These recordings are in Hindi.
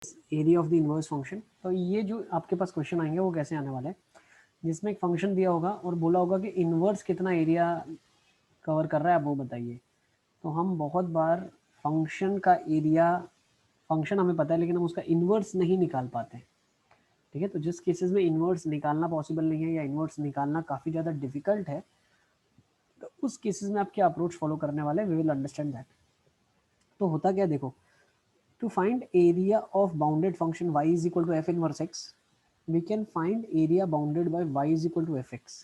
Area of the inverse function. तो ये जो आपके पास क्वेश्चन आएंगे वो कैसे आने वाला है, जिसमें एक फंक्शन दिया होगा और बोला होगा कि इनवर्स कितना एरिया कवर कर रहा है, आप वो बताइए। तो हम बहुत बार फंक्शन का एरिया, फंक्शन हमें पता है लेकिन हम उसका इन्वर्स नहीं निकाल पाते। ठीक है, तो जिस केसेस में इन्वर्स निकालना पॉसिबल नहीं है या इन्वर्स निकालना काफ़ी ज़्यादा डिफिकल्ट है, तो उस केसेस में आप क्या अप्रोच फॉलो करने वाले हैं, वी विल अंडरस्टैंड दैट। तो होता क्या, देखो, to find area of bounded function y is equal to f inverse x, we can find area bounded by y is equal to fx।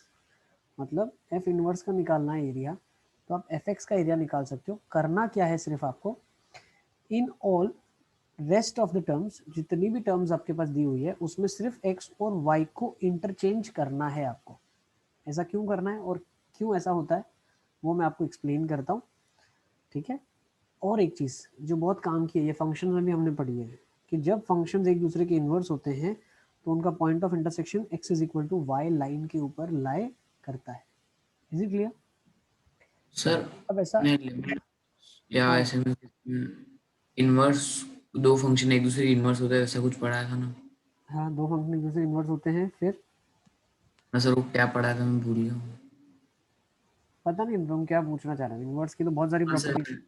मतलब f इनवर्स का निकालना है एरिया, तो आप fx का एरिया निकाल सकते हो। करना क्या है, सिर्फ आपको in all rest of the terms, जितनी भी टर्म्स आपके पास दी हुई है उसमें सिर्फ x और y को इंटरचेंज करना है आपको। ऐसा क्यों करना है और क्यों ऐसा होता है वो मैं आपको एक्सप्लेन करता हूँ। ठीक है, और एक चीज़ जो बहुत काम की है, ये फंक्शन में भी हमने पढ़ी है कि जब फंक्शंस एक दूसरे के इन्वर्स होते हैं तो उनका point of intersection x is equal to y line के ऊपर लाई करता है। Is it clear? सर अब ऐसा, ने लिमिट या हाँ ऐसे में इनवर्स, दो फंक्शन एक दूसरे इनवर्स होते हैं, ऐसा कुछ पढ़ाया था ना? हाँ, दो फंक्शन एक दूसरे इन्वर्स होते हैं, फिर ना सर, वो क्या पढ़ाया था मैं भूल गया हूँ। पता नहीं तुम क्या पूछना चाह रहे हो। इन्वर्स की तो बहुत सारी हाँ सर। प्रॉपर्टीज है,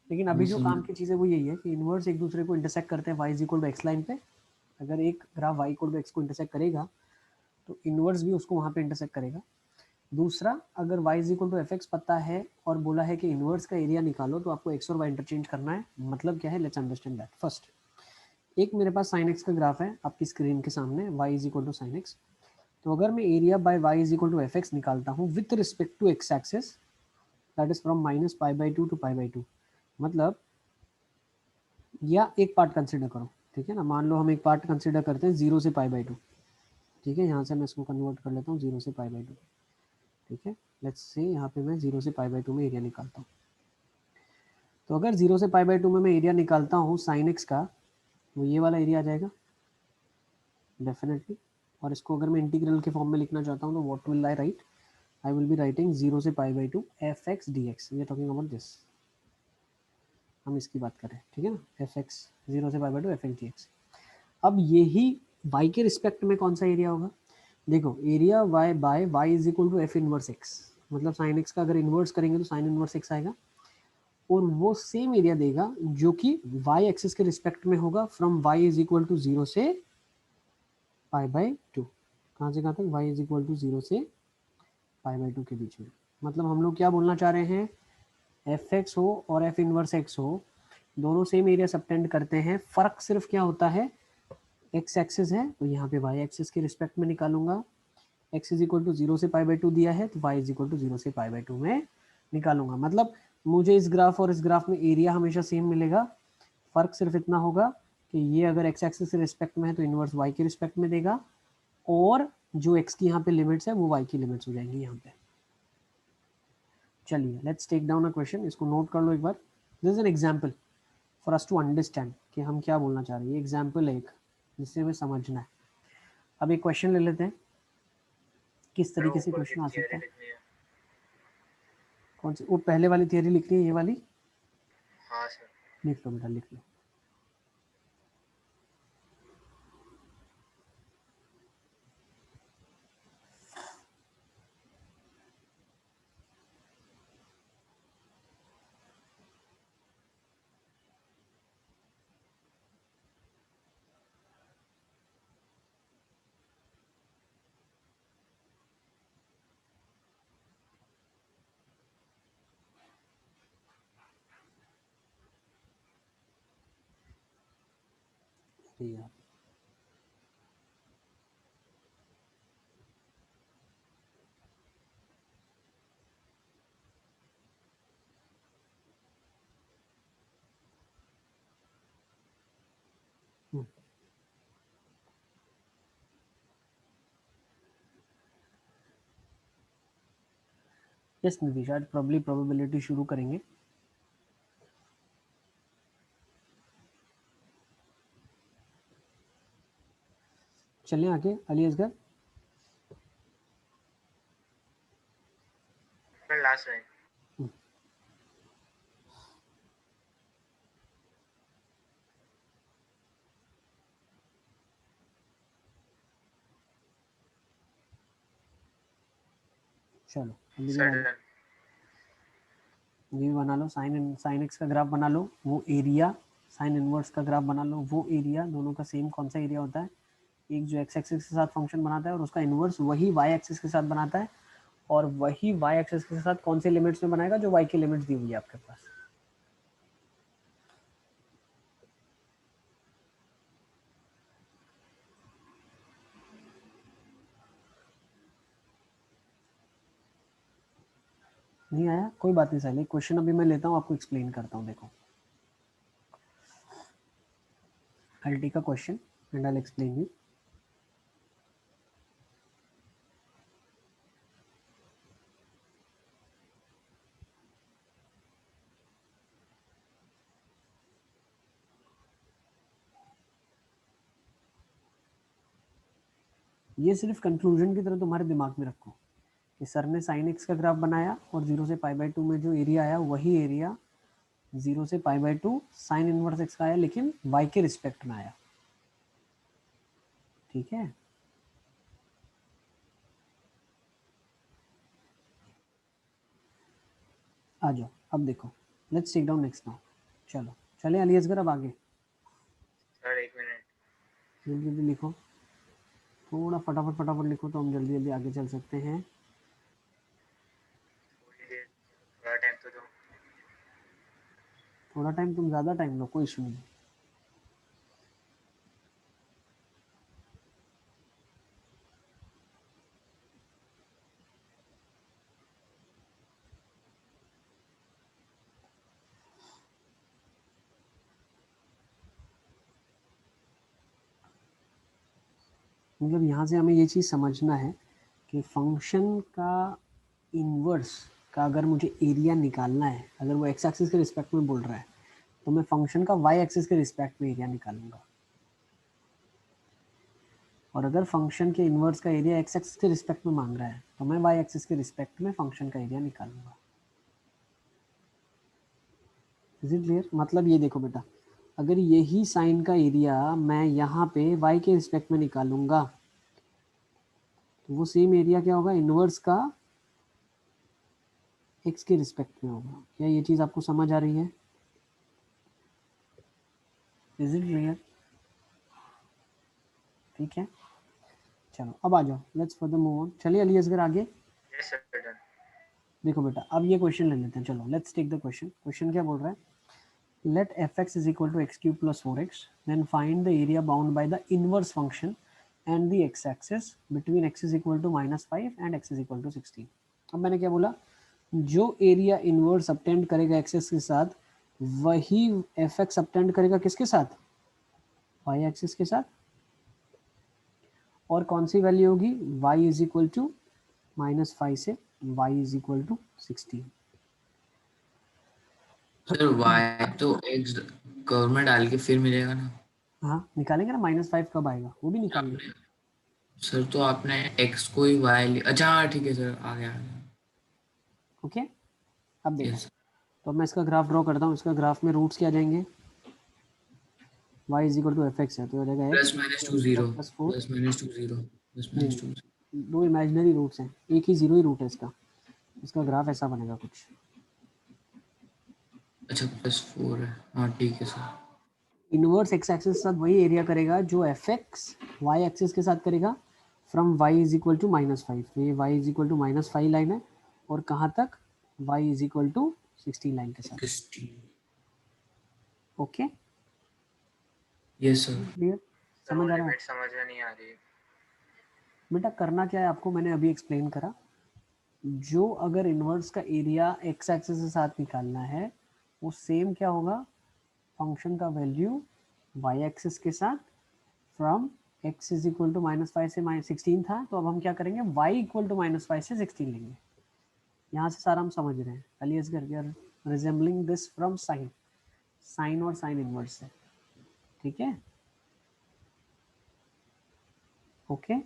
लेकिन हाँ अभी जो सर। काम की चीज़ है वो यही है कि इन्वर्स एक दूसरे को इंटरसेक्ट करते हैं y is equal to x line पे। अगर एक graph y equal to x को इंटरसेक्ट करेगा तो इन्वर्स भी उसको वहाँ पे इंटरसेक्ट करेगा। दूसरा, अगर y is equal to f x पता है और बोला है कि इन्वर्स का एरिया निकालो, तो आपको x और y इंटरचेंज करना है। मतलब क्या है, लेट्स अंडरस्टैंड दैट फर्स्ट। एक मेरे पास साइन x का ग्राफ है आपकी स्क्रीन के सामने, y is equal to sine x। तो अगर मैं area by y is equal to f x निकालता हूँ with respect to x axis, that is from minus pi by two to pi by two. मतलब, या एक पार्ट कंसिडर करो, ठीक है ना, मान लो हम एक पार्ट कंसिडर करते हैं 0 से पाई बाई टू। ठीक है, यहाँ से मैं इसको कन्वर्ट कर लेता हूँ 0 से पाई बाई टू। ठीक है, लेट्स से यहाँ पे मैं 0 से पाई बाई टू में एरिया निकालता हूँ। तो अगर 0 से पाई बाई टू में मैं एरिया निकालता हूँ साइन एक्स का, वो ये वाला एरिया आ जाएगा डेफिनेटली। और इसको अगर मैं इंटीग्रल के फॉर्म में लिखना चाहता हूँ तो what will I write, I will be writing 0 से pi by two f x d x. We are talking about this, हम इसकी बात करें, ठीक है ना, एफ एक्स 0 से pi by two f x d x. अब यही y के रिस्पेक्ट में कौन सा एरिया होगा, देखो, area y by y is equal to f inverse x. मतलब साइन एक्स का अगर इन्वर्स करेंगे तो साइन इनवर्स एक्स आएगा, और वो सेम एरिया देगा जो कि y एक्सिस के रिस्पेक्ट में होगा from y is equal to 0 से पाई बाई टू। कहाँ से कहाँ तक, y इज इक्वल टू 0 से पाई बाई टू के बीच में। मतलब हम लोग क्या बोलना चाह रहे हैं, एफ एक्स हो और एफ इनवर्स एक्स हो, दोनों सेम एरिया सबटेंड करते हैं। फर्क सिर्फ क्या होता है, एक्स एक्सिस है तो यहाँ पे वाई एक्सिस के रिस्पेक्ट में निकालूंगा। एक्स इज इक्वल टू 0 से पाई बाई टू दिया है तो वाई इज इक्वल टू 0 से पाई बाई टू में निकालूंगा। मतलब मुझे इस ग्राफ और इस ग्राफ में एरिया हमेशा सेम मिलेगा। फर्क सिर्फ इतना होगा कि ये अगर एक्स एक्सिस के रिस्पेक्ट में है तो इनवर्स वाई के रिस्पेक्ट में देगा, और जो एक्स की यहाँ पे लिमिट्स है वो वाई की लिमिट्स हो जाएंगी यहाँ पे। चलिए let's take down a question, इसको नोट कर लो एक बार। This is an example for us to understand कि हम क्या बोलना चाह रहे हैं। ये एग्जाम्पल है एक, जिससे हमें समझना है। अब एक क्वेश्चन ले लेते हैं, किस तरीके से क्वेश्चन आ सकता है। कौन सी, वो पहले वाली थियरी लिख रही है, ये वाली? हाँ सर। लिख लो बेटा, लिख लो। अरे यार, यस नितिश, आज प्रोबेबिलिटी शुरू करेंगे। चलें आगे, अली असगर। लास्ट है। चलो अभी सर ये भी बना लो, साइन एक्स का ग्राफ बना लो, वो एरिया, साइन इनवर्स का ग्राफ बना लो, वो एरिया, दोनों का सेम कौन सा एरिया होता है, एक जो एक्स एक्सिस के साथ फंक्शन बनाता है और उसका इनवर्स वही वाई एक्सिस के साथ बनाता है, और वही वाई एक्सिस के साथ कौन से लिमिट्स में बनाएगा, जो वाई की लिमिट्स दी हुई है आपके पास। नहीं आया, कोई बात नहीं साहिल, क्वेश्चन अभी मैं लेता हूँ, आपको एक्सप्लेन करता हूँ। देखो, I'll take a question and I'll explain you. ये सिर्फ कंक्लूजन की तरह तुम्हारे दिमाग में रखो कि सर ने साइन एक्स का ग्राफ बनाया और 0 से पाई बाई 2 में जो एरिया आया वही एरिया 0 से pi by 2 sign inverse x का आया, लेकिन वाई के रिस्पेक्ट में आया। ठीक है, आ जाओ अब देखो, let's take down next now. चलो चले अली असगर, अब आगे सर 1 मिनट, जल्दी जल्दी लिखो, थोड़ा फटाफट फटाफट लिखो तो हम जल्दी जल्दी आगे चल सकते हैं। थोड़ी देर, थोड़ा टाइम तो दो। थोड़ा टाइम, तुम ज़्यादा टाइम लो, कोई इशू नहीं। मतलब यहाँ से हमें ये चीज़ समझना है कि फंक्शन का इन्वर्स का अगर मुझे एरिया निकालना है, अगर वो एक्स एक्सिस के रिस्पेक्ट में बोल रहा है, तो मैं फंक्शन का वाई एक्सिस के रिस्पेक्ट में एरिया निकालूंगा, और अगर फंक्शन के इन्वर्स का एरिया एक्स एक्सिस के रिस्पेक्ट में मांग रहा है तो मैं वाई एक्सिस के रिस्पेक्ट में फंक्शन का एरिया निकालूंगा। Is it clear? मतलब ये देखो बेटा, अगर यही साइन का एरिया मैं यहाँ पे वाई के रिस्पेक्ट में निकालूंगा तो वो सेम एरिया क्या होगा, इन्वर्स का एक्स के रिस्पेक्ट में होगा। क्या ये चीज़ आपको समझ आ रही है? Is it clear? ठीक है, चलो अब आ जाओ, लेट्स फर्दर मूव ऑन। चलिए अली असगर आगे। Yes sir, done. देखो बेटा, अब ये क्वेश्चन ले लेते हैं, चलो let's take the question. Question क्या बोल रहा है, let fx is equal to x cube plus 4x, then find the area bound by the inverse function and the x-axis between x is equal to -5 and x is equal to 16। अब मैंने क्या बोला, जो एरिया इनवर्स अपटेंड करेगा एक्सेस के साथ वही fx अपटेंड करेगा किसके साथ, y एक्सिस के साथ, और कौन सी वैल्यू होगी, y इज इक्वल टू -5 से y is equal to 16। Sir y तो एक्स कर्व में डाल के फिर मिलेगा ना। हाँ निकालेंगे ना, -5 कब आएगा वो भी निकालेंगे। आपने सर तो आपने एक्स को ही वाई, अच्छा हाँ ठीक है सर, आ गया। ओके, अब देखो, यस तो मैं इसका ग्राफ ड्रॉ करता हूँ। इसका ग्राफ में रूट्स क्या जाएंगे, y is equal to f x है तो हो जाएगा plus x minus two zero, plus 4। Plus minus two zero, plus minus two. नहीं, दो इमेजिनरी रूट्स हैं, एक ही जीरो ही रूट है इसका। इसका ग्राफ ऐसा बनेगा कुछ, अच्छा +4 है, हाँ ठीक है सर। इनवर्स एक्स एक्सिस के साथ वही एरिया करेगा जो एफ एक्स वाई एक्सिस के साथ करेगा, from y is equal to -5। ये y is equal to -5 line है, और कहाँ तक, y is equal to 16 line के साथ। 16। Okay, yes sir. Clear, sir वो समझ आ रहा है? लिमिट समझ में नहीं आ रही है। बेटा करना क्या है आपको, मैंने अभी एक्सप्लेन करा, जो अगर इन्वर्स का एरिया एक्स एक्सिस के साथ निकालना है वो सेम क्या होगा, फंक्शन का वैल्यू वाई एक्सिस के साथ, from x is equal to -5 से -16 था, तो अब हम क्या करेंगे, y इक्वल टू -5 से 16 लेंगे। यहाँ से सारा हम समझ रहे हैं, Ali Asgar we are resembling this from sine, sine और साइन इनवर्स से। ठीक है, okay,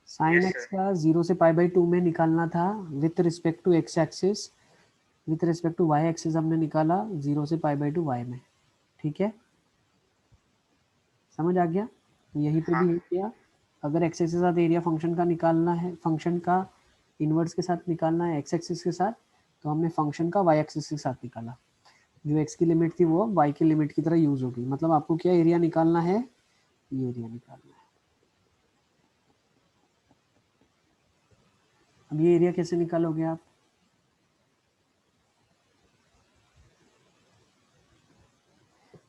sine yes x sir. का 0 से पाई बाई 2 में निकालना था with respect to x axis, with respect to y axis हमने निकाला 0 से पाई बाई 2 वाई में। ठीक है, समझ आ गया, तो यहीं पे हाँ भी यही किया, अगर एक्स एक्सिस के साथ एरिया फंक्शन का निकालना है, फंक्शन का इनवर्स के साथ निकालना है एक्स एक्सिस के साथ, तो हमने फंक्शन का वाई एक्सिस के साथ निकाला। जो एक्स की लिमिट थी वो वाई की लिमिट की तरह यूज होगी। मतलब आपको क्या एरिया निकालना है, ये एरिया निकालना है। अब ये एरिया कैसे निकालोगे आप?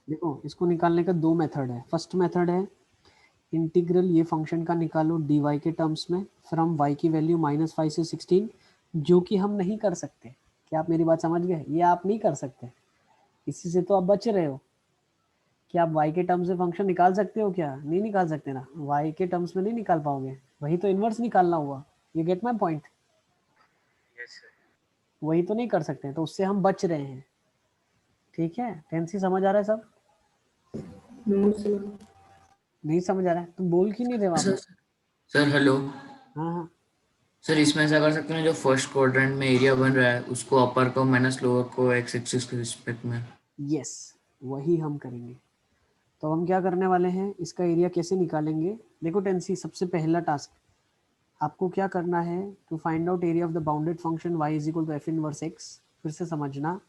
देखो, इसको निकालने का दो मेथड है। फर्स्ट मेथड है इंटीग्रल ये फंक्शन का निकालो डी वाई के टर्म्स में फ्रॉम वाई की वैल्यू -5 से 16, जो कि हम नहीं कर सकते। क्या आप मेरी बात समझ गए? ये आप नहीं कर सकते, इसी से तो आप बच रहे हो। क्या आप y के टर्म्स में फंक्शन निकाल सकते हो? क्या नहीं निकाल सकते ना, y के टर्म्स में नहीं निकाल पाओगे, वही तो इन्वर्स निकालना हुआ। You get my point? Yes sir. वही तो नहीं कर सकते, तो उससे हम बच रहे हैं। ठीक है, टेंसी समझ आ रहा है सब? नहीं समझ आ रहा है? तुम बोल क्यों नहीं रहे वहां सर पर? सर हेलो हाँ हाँ, सर, इसमें ऐसा कर सकते हैं जो फर्स्ट क्वाड्रेंट में एरिया बन रहा है उसको अपर को माइनस लोअर को एक्स एक्सिस के रिस्पेक्ट में। यस, वही हम करेंगे। तो हम क्या करने वाले हैं, इसका एरिया कैसे निकालेंगे? देखो टेंसी, सबसे पहला टास्क आपको क्या करना है, to find out area of the bounded function y is equal to f inverse x. फिर से समझना,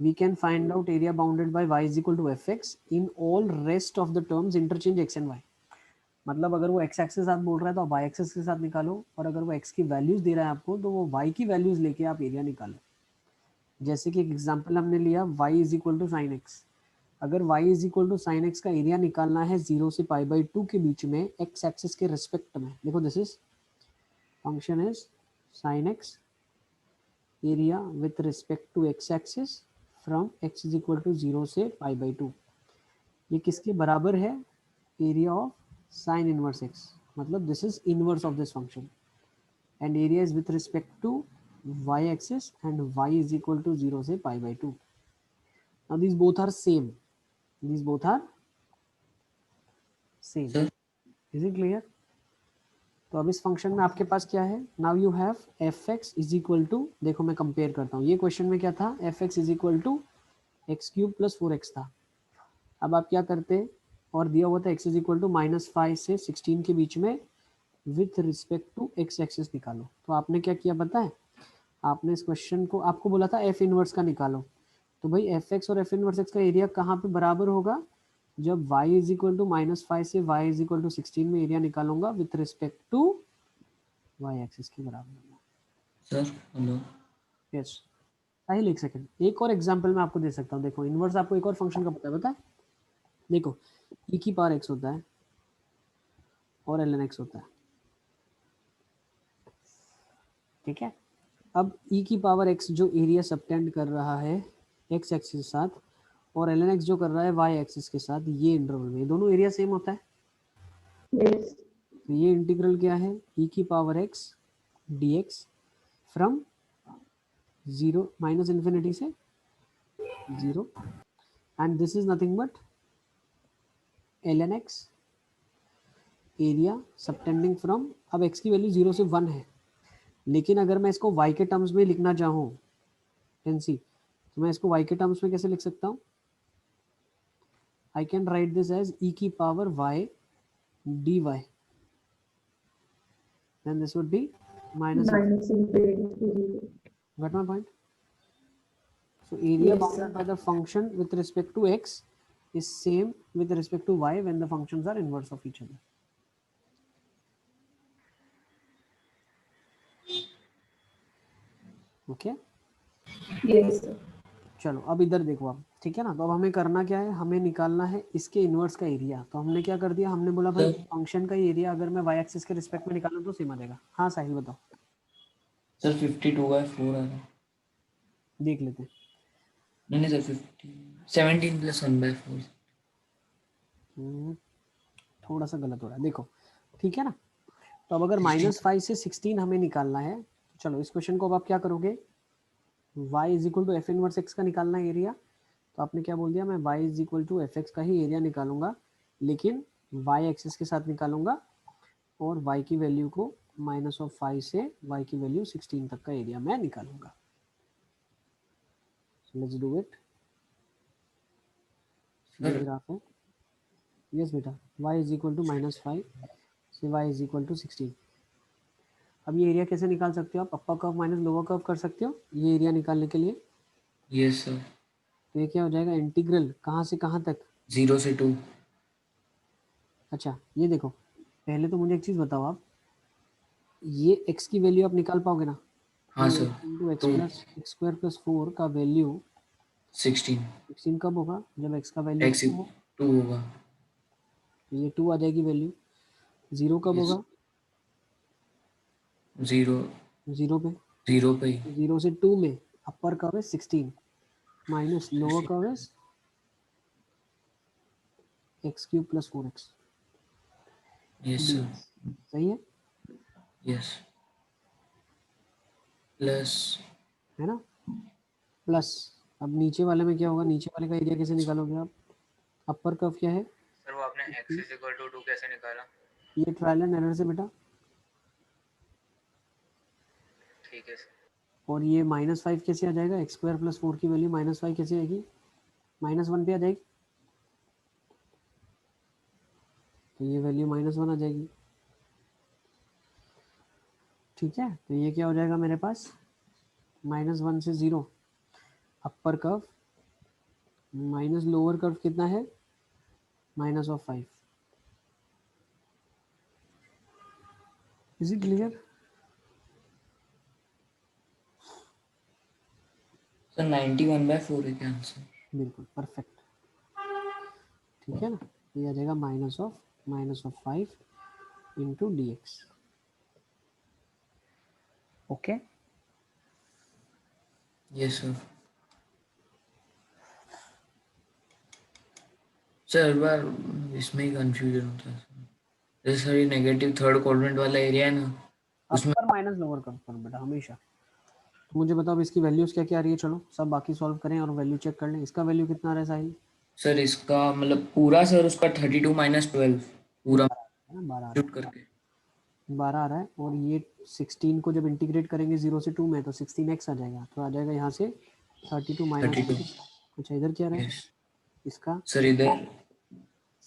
we can find out area bounded by y is equal to fx in all rest of the terms interchange x and y। मतलब अगर वो x एक्सिस के साथ बोल रहा है तो आप y एक्सिस के साथ निकालो, और अगर वो x की वैल्यूज दे रहा है आपको तो वो y की वैल्यूज लेके आप एरिया निकालो। जैसे कि एक एग्जांपल हमने लिया y is equal to sine x. अगर y is equal to sine x का एरिया निकालना है 0 से π/2 के बीच में x एक्सिस के रिस्पेक्ट में, देखो this is function is sine x area with respect to x axis from x is equal to 0 से π/2। ये किसके बराबर है? Area of sine inverse x. मतलब this is inverse of this function, and area is with respect to y axis and y is equal to 0 से π/2। Now these both are same, these both are same। Sir is it clear? तो अब इस फंक्शन में आपके पास क्या है, now you have f x is equal to, देखो मैं कंपेयर करता हूँ, ये क्वेश्चन में क्या था, f x is equal to x cube plus 4x था। अब आप क्या करते, और दिया हुआ था x इज इक्वल टू -5 से 16 के बीच में with respect to x axis निकालो। तो आपने क्या किया पता है, आपने इस क्वेश्चन को, आपको बोला था f इनवर्स का निकालो, तो भाई एफ एक्स और एफ इनवर्स एक्स का एरिया कहाँ पे बराबर होगा, जब y इज इक्वल टू -5 से y इज इक्वल टू 16 में एरिया निकालूंगा with respect to y axis के बराबर होगा। सर हेलो यस, सही लिख सेकंड। एक और एग्जांपल मैं आपको दे सकता हूँ। देखो इनवर्स आपको एक और फंक्शन का पता है? देखो e की पावर x होता है और ln x होता है, ठीक है। अब e की पावर x जो एरिया सबटेंड कर रहा है x एक्सिस के साथ, और ln x जो कर रहा है y एक्सिस के साथ, ये इंटरवल में दोनों एरिया सेम होता है। Yes. तो ये इंटीग्रल क्या है, e की power x dx from 0 minus infinity से 0, and this is nothing but ln x area subtending from, अब x की वैल्यू 0 से 1 है, लेकिन अगर मैं इसको y के टर्म्स में लिखना चाहूँ टेंसी, तो मैं इसको y के टर्म्स में कैसे लिख सकता हूँ, I can write this as e की power y dy, then this would be minus infinity. Minus infinity to 0. Got my point? So area Yes, bounded sir. by the function with respect to x is same with respect to y when the functions are inverse of each other. Okay? Yes, sir. चलो अब इधर देखो आप, ठीक है ना। तो अब हमें करना क्या है, हमें निकालना है इसके इनवर्स का एरिया। तो हमने क्या कर दिया, हमने बोला भाई सर फंक्शन का एरिया अगर मैं y एक्सिस के रिस्पेक्ट में निकालूं तो सेम आ जाएगा। हाँ साहिल बताओ, सर 52/4 आ रहा है। देख लेते हैं। नहीं सर 17 + 1/4। थोड़ा सा गलत हो रहा है, देखो ठीक है ना। तो अब अगर 16 -5 से 16 हमें निकालना है, तो चलो इस क्वेश्चन को अब आप क्या करोगे, y is equal to f inverse x का निकालना है एरिया। तो आपने क्या बोल दिया, मैं y is equal to f x का ही एरिया निकालूंगा, लेकिन y एक्सिस के साथ निकालूंगा, और y की वैल्यू को -5 से y की वैल्यू 16 तक का एरिया मैं निकालूंगा। Let's do it. ये सर ग्राफ है, यस बेटा, y इज इक्वल टू -5 से y इज इक्वल टू 16। अब ये एरिया कैसे निकाल सकते हो आप? Upper curve minus lower curve कर सकते हो ये एरिया निकालने के लिए। Yes sir. तो ये क्या हो जाएगा? इंटीग्रल कहाँ से कहाँ तक? 0 से 2। अच्छा ये देखो, पहले तो मुझे एक चीज़ बताओ आप, ये x की वैल्यू आप निकाल पाओगे ना? हाँ 2x सर। इंटू एक्स तो प्लस एक्स स्क्वायर प्लस 4 का वैल्यू 16 16 कब होगा? जब x का वैल्यू x 2 हो। 2 होगा। तो ये 2 आ जाएगी वैल्यू। 0 कब यस। होगा? 0 0 पे। 0 पे ही। 0 से 2 में अपर कर्व है 16 माइनस लोअर कर्व है x cube plus 4x yes sir. dx। सही है? यस। प्लस है ना? प्लस अब नीचे वाले में क्या होगा? नीचे वाले का एरिया कैसे निकालोगे आप? अपर कर्व क्या है? सर वो आपने x इज इक्वल टू 2 कैसे निकाला? ये ट्रायल एंड एरर से बेटा। ठीक है सर। और ये -5 कैसे आ जाएगा? एक्स स्क्वायर प्लस 4 की वैल्यू -5 कैसे आएगी? -1 पे आ जाएगी। तो ये वैल्यू -1 आ जाएगी। ठीक है, तो ये क्या हो जाएगा मेरे पास? -1 से 0 upper curve minus lower curve कितना है? -5। Is it clear? सर 91/4 है क्या आंसर? बिल्कुल परफेक्ट। ठीक है ना? ये आ जाएगा -5 into dx। Okay. Yes sir. Sir हर बार इसमें ही कंफ्यूजन होता है सर। जैसे सर ये नेगेटिव थर्ड क्वाड्रेंट वाला एरिया है ना, उसमें अपर माइनस लोअर कर्व पर बेटा हमेशा। तो मुझे बताओ अब इसकी वैल्यूज क्या क्या आ रही है? चलो सब बाकी सॉल्व करें और वैल्यू चेक कर लें। इसका वैल्यू कितना आ रहा है साहिल? सर इसका मतलब पूरा सर उसका 32 - 12 पूरा 12 है ना? 12 आ रहा शूट है। करके। 12 आ रहा है और ये 16 को जब इंटीग्रेट करेंगे 0 से 2 में तो 16x आ जाएगा। तो आ जाएगा यहाँ से 32 माइनस 32। 6। अच्छा इधर क्या रहा है यस इसका? सर। इधर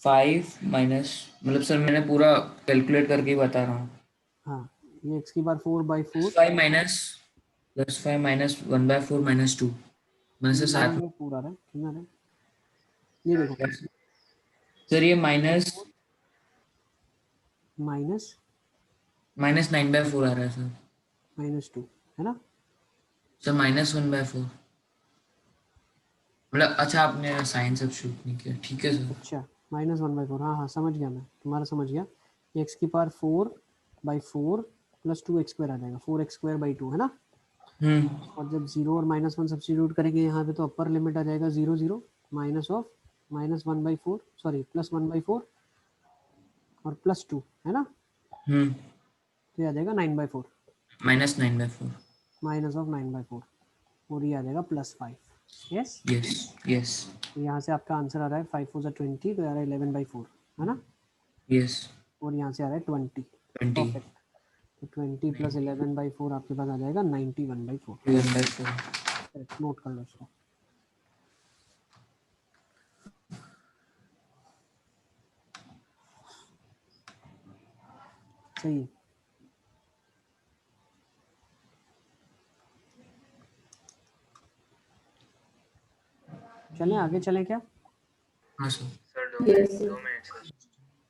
5 माइनस, मतलब सर मैंने पूरा कैलकुलेट करके ही बता रहा हूँ। हाँ ये x की बार 4/4 +5 माइनस 1/4 - 2 मतलब सर साथ में। 9/4 आ रहा है। कितना आ रहा है? ये देखो, सर ये माइनस माइनस -9/4 आ रहा है सर। -2 है ना? सर -1/4 मतलब अच्छा आपने साइन सब्स्टिट्यूट नहीं किया, ठीक है सर। अच्छा -1/4, हाँ हाँ समझ गया, मैं तुम्हारा समझ गया। ये x की पावर 4/4 प्लस 2x² आ जाएगा, 4x²/2 है ना? हम्म। और जब 0 और -1 सब्स्टिट्यूट करेंगे यहाँ पे तो अपर लिमिट आ जाएगा 0 0 माइनस ऑफ -1/4 सॉरी +1/4 और +2 है ना? हम्म। तो ये आ जाएगा 9/4 -9/4। माइनस ऑफ 9/4 और ये आ जाएगा +5। यस। यस। यस। तो यहाँ से आपका आंसर आ रहा है 5 4 20, तो आ रहा है 11/4 है ना? यस। और यहाँ से आ रहा है 20। 20 परफेक्ट। तो 20 + 11/4 आपके पास आ जाएगा 91/4। 1/4। करेक्ट, नोट कर लो इसको। सही है। चलें आगे चलें क्या? हाँ sir. Sir Yes, sir. 2 minute sir.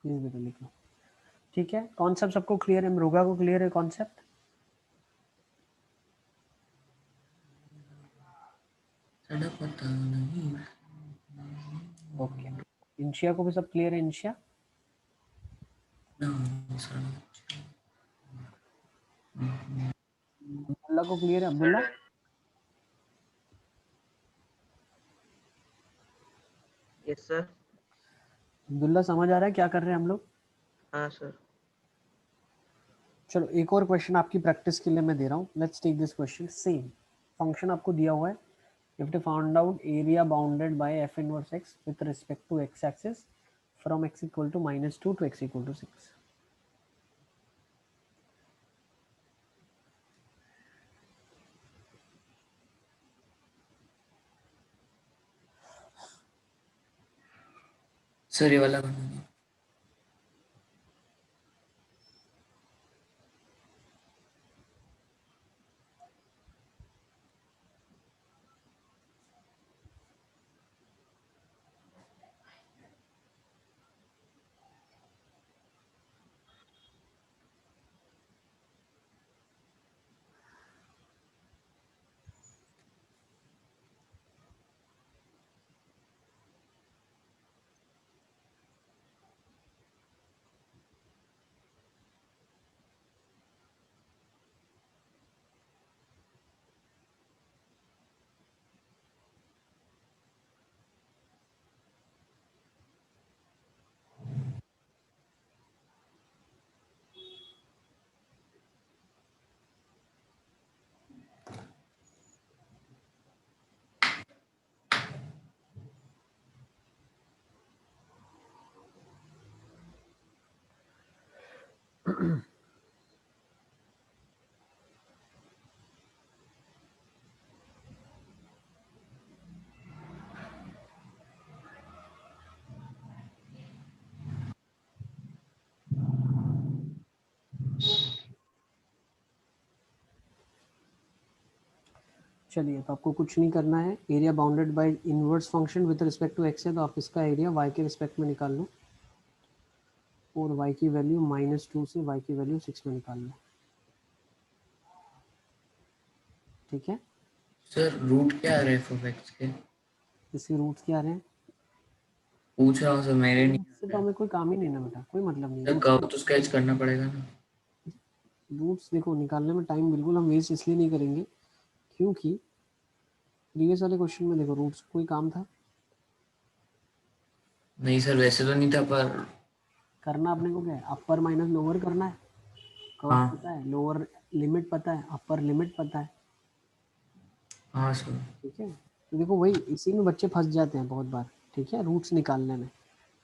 Please बेटा लिख लो। ठीक है, कॉन्सेप्ट सबको क्लियर है? मृगा को क्लियर है कॉन्सेप्ट? साढ़ा पता नहीं। ओके। इंशिया को भी सब क्लियर है? इंशिया ना साढ़ा। अब्दुल्ला को क्लियर है? Sir Abdullah done. Yes sir. Abdullah समझ आ रहा है क्या कर रहे हैं हम लोग? हाँ सर। चलो एक और क्वेश्चन आपकी प्रैक्टिस के लिए मैं दे रहा हूँ। Let's take this question. Same function आपको दिया हुआ है। You have to find out area bounded by f inverse x with respect to x axis from x equal to -2 to x equal to 6। Sir ये वाला बनाना। चलिए, तो आपको कुछ नहीं करना है। Area bounded by inverse function with respect to x है, तो आप इसका एरिया वाई के रिस्पेक्ट में निकाल लो, और वाई की वैल्यू -2 से वाई की वैल्यू 6 में निकाल लो। ठीक है, सर रूट क्या आ रहे हैं एफ एक्स के? इसके रूट्स क्या आ रहे हैं? पूछ रहा हूँ सर, मेरे नहीं रूट्स से तो हमें कोई काम ही नहीं ना बेटा, कोई मतलब नहीं। सर, कर्व तो स्केच करना पड़ेगा ना। रूट्स देखो निकालने में टाइम बिल्कुल हम वेस्ट इसलिए नहीं करेंगे क्योंकि प्रीवियस वाले क्वेश्चन में देखो रूट्स कोई काम था नहीं सर, वैसे तो नहीं था, पर करना। अपने को क्या है, अपर माइनस लोअर करना है। कर्व हाँ पता है, लोअर लिमिट पता है, अपर लिमिट पता है। हाँ सर। ठीक है, तो देखो वही इसी में बच्चे फंस जाते हैं बहुत बार। ठीक है, रूट्स निकालने में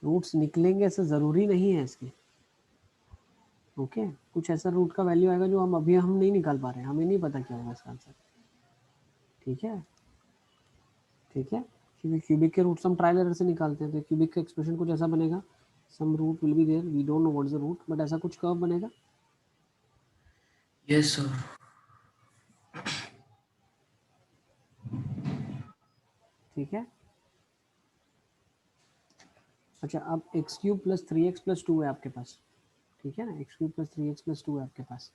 रूट्स निकलेंगे ऐसा ज़रूरी नहीं है इसके। ओके, कुछ ऐसा रूट का वैल्यू आएगा जो हम नहीं निकाल पा रहे हैं, हमें नहीं पता क्या होगा इसका आंसर। ठीक है, ठीक है, क्योंकि क्यूबिक के रूट्स हम ट्रायल एरर से निकालते हैं, तो क्यूबिक का एक्सप्रेशन कुछ ऐसा बनेगा, some root will be there, we don't know what is the root, but ऐसा कुछ कर्व बनेगा। यस सर। ठीक है, अच्छा अब x cube plus 3x plus 2 है आपके पास। ठीक है ना, x cube plus 3x plus 2 है आपके पास।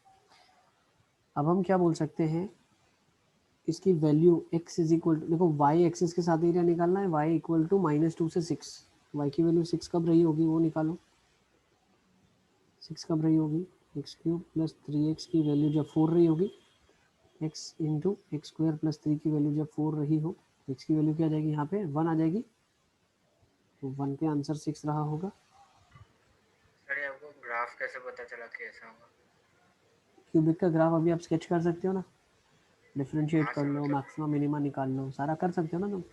अब हम क्या बोल सकते हैं, इसकी value x is equal to, देखो y एक्सिस के साथ एरिया निकालना है, y इक्वल टू -2 से 6। y की वैल्यू 6 कब रही होगी वो निकालो। 6 कब रही होगी, एक्स क्यूब प्लस 3x की वैल्यू जब 4 रही होगी, x into x square plus 3 की वैल्यू जब 4 रही हो, x की वैल्यू क्या आ जाएगी, यहाँ पे 1 आ जाएगी, तो 1 पे आंसर 6 रहा होगा। सर ये आपको ग्राफ कैसे पता चला कि ऐसा होगा? क्यूबिक का ग्राफ अभी आप स्केच कर सकते हो ना, डिफरेंशिएट हाँ कर सर, लो, मतलब मैक्सिमम मिनिमा निकाल लो, सारा कर सकते हो ना तुम।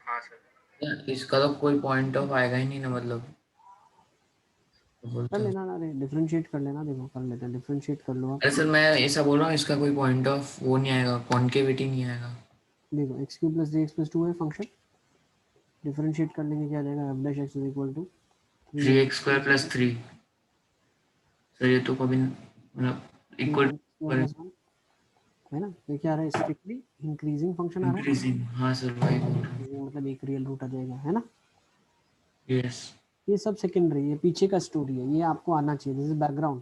हाँ सर। इसका तो कोई पॉइंट ऑफ आएगा ही नहीं ना, मतलब कर बोलते हो। लेना ना, अरे डिफरेंशिएट कर लेना, देखो कर लेते हैं, डिफरेंशिएट कर लो आप। अरे सर, मैं ऐसा बोल रहा हूँ, इसका कोई पॉइंट ऑफ वो नहीं आएगा, कॉन्केविटी नहीं आएगा। देखो x cube plus 3x plus 2 है फंक्शन, डिफरेंशिएट कर लेंगे क्या आ जाएगा, f dash x is equal to 3x² + 3। Sir ये तो कभी मतलब इक्वल प्लस 1 है ना, तो क्या आ रहा है, स्ट्रिक्टली इंक्रीजिंग फंक्शन आ रहा इंक्रीजिंग। हाँ सर, वही बोल रहा हूँ। है, मतलब एक रियल रूट आ जाएगा, है ना। यस। ये सब सेकेंडरी, ये पीछे का स्टोरी है, ये आपको आना चाहिए, दिस इज बैकग्राउंड।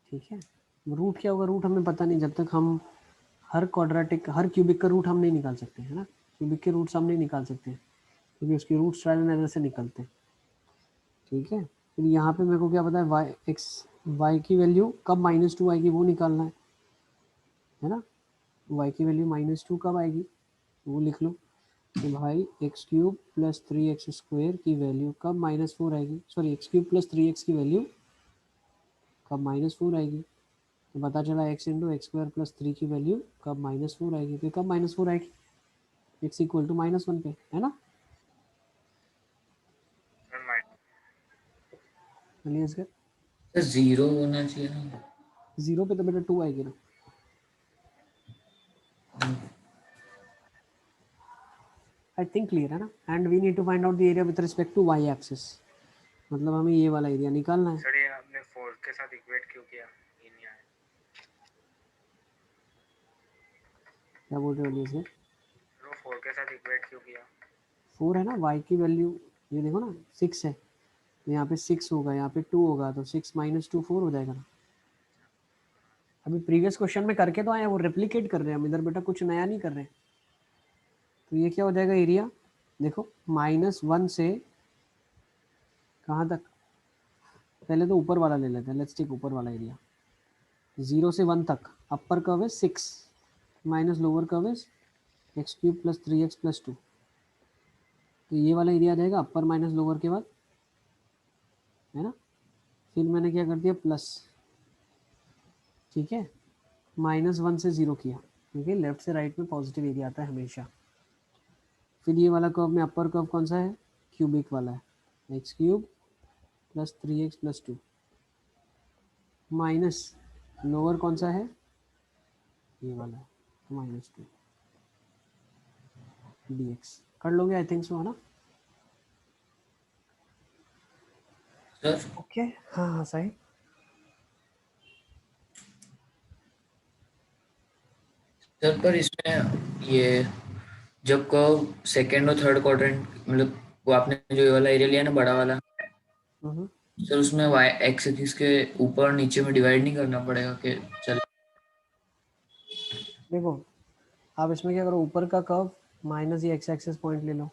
ठीक है, रूट क्या होगा, रूट हमें पता नहीं, जब तक हम हर क्वाड्रेटिक हर क्यूबिक का रूट हम नहीं निकाल सकते, है ना। क्यूबिक के रूट्स हम नहीं निकाल सकते क्योंकि उसके रूट्स ट्रायल एंड एरर से निकलते हैं। ठीक है, फिर यहाँ पे मेरे को क्या पता है, वाई की वैल्यू कब -2 आएगी वो निकालना है ना। वाई की वैल्यू -2 कब आएगी वो लिख लो, तो भाई x cube plus 3x square की वैल्यू कब -4 आएगी, sorry x cube plus 3x की वैल्यू कब -4 आएगी, तो पता चला x into x square plus 3 की वैल्यू कब -4 आएगी, तो कब -4 आएगी, x इक्वल टू -1 पे, है ना। सर माइनस चलिए इसका सर 0 होना चाहिए ना। 0 पे तो बेटा 2 आएगी ना। आई थिंक क्लियर है ना, and we need to find out the area with respect to y axis, मतलब हमें ये वाला एरिया निकालना है। सर ये आपने 4 के साथ इक्वेट क्यों किया? ये नहीं आया। क्या बोल रहे हो इसमें, सर वो 4 के साथ इक्वेट क्यों किया? 4 है ना, वाई की वैल्यू ये देखो ना 6 है, तो यहाँ पे 6 होगा, यहाँ पे 2 होगा, तो 6 - 2 4 हो जाएगा ना। अभी प्रीवियस क्वेश्चन में करके तो आए हैं, वो रेप्लिकेट कर रहे हैं हम इधर बेटा, कुछ नया नहीं कर रहे हैं। तो ये क्या हो जाएगा एरिया, देखो -1 से कहाँ तक, पहले तो ऊपर वाला ले लेते हैं, लेट्स टेक ऊपर वाला एरिया, 0 से 1 तक अपर कर्व है 6 माइनस लोअर कर्व है x cube plus 3x plus 2, तो ये वाला एरिया आ जाएगा अपर माइनस लोअर के बाद, है ना। फिर मैंने क्या कर दिया प्लस, ठीक है, -1 से 0 किया, क्योंकि लेफ्ट से राइट में पॉजिटिव एरिया आता है हमेशा। फिर ये वाला कर्व में अपर कर्व कौन सा है, क्यूबिक वाला है, x cube plus 3x plus 2 minus lower कौन सा है, ये वाला, -2 dx कर लोगे आई थिंक सो, है ना? सर ओके हाँ हाँ सही। सर पर इसमें ये जब कर्व सेकेंड और थर्ड क्वाड्रेंट, मतलब वो आपने जो ये वाला एरिया लिया ना बड़ा वाला, सर उसमें वाई एक्स एक्सिस के ऊपर नीचे में डिवाइड नहीं करना पड़ेगा कि चल? देखो आप इसमें क्या करो, ऊपर का कर्व माइनस ये एक्स एक्सिस पॉइंट ले लो,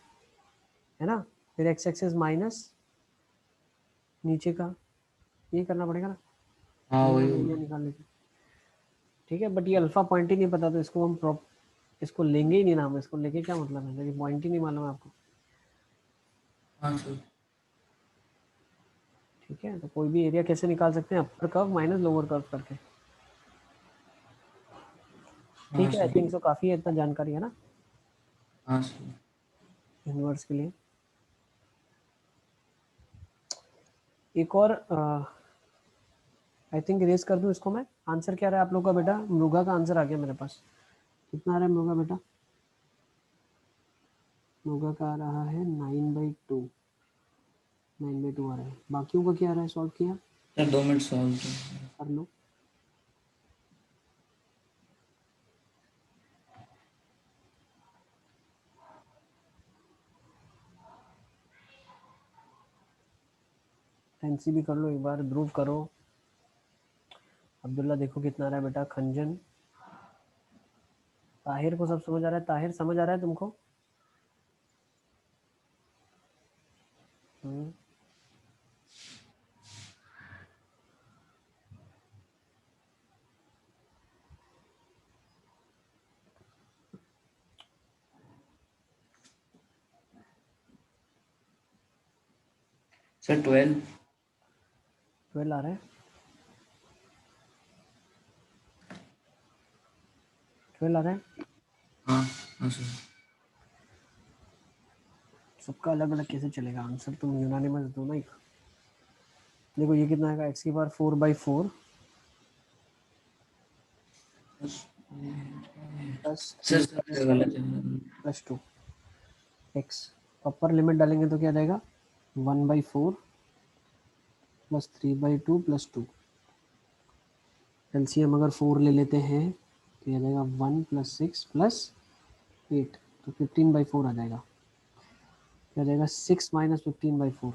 है ना, फिर एक्स एक्सिस माइनस नीचे का, ये करना पड़ेगा ना, हाँ ये वही हम एरिया निकाल लेते, ठीक है। बट ये अल्फा पॉइंट ही नहीं पता तो इसको हम इसको लेंगे ही नहीं ना, हम इसको लेके क्या मतलब है, जब पॉइंट ही नहीं मालूम है आपको, हाँ सर। ठीक है। तो कोई भी एरिया कैसे निकाल सकते हैं, upper curve minus lower curve करके, हाँ ठीक है। आई सर। थिंक सो काफ़ी है, इतना जानकारी है ना हाँ सर। इन्वर्स के लिए। एक और आई थिंक रेस कर दूं इसको मैं। आंसर क्या रहा है आप लोग का बेटा? मृगा का आंसर आ गया मेरे पास। कितना आ रहा है मृगा बेटा? मृगा का आ रहा है 9/2, 9/2 आ रहा है। बाकियों का क्या आ रहा है, सॉल्व किया? सर 2 मिनट सॉल्व कर लो। फैंसी भी कर लो एक बार, ध्रुव करो। अब्दुल्ला देखो कितना आ रहा है बेटा। खंजन, ताहिर को सब समझ आ रहा है? ताहिर समझ आ रहा है तुमको? सर 12। 12 आ रहा है, 12 आ रहा है। हाँ हाँ सर। सबका अलग अलग कैसे चलेगा आंसर, तुम यूनानिमस दो ना एक। देखो ये कितना आएगा, एक्स की पावर 4/4 प्लस सर सर गलत है। Plus 2 x. अपर लिमिट डालेंगे तो क्या जाएगा, 1/4 प्लस 3/2 प्लस 2। एलसीएम अगर 4 ले लेते हैं तो यह जाएगा 1 + 6 + 8, तो 15/4 आ जाएगा। क्या जाएगा, 6 - 15/4।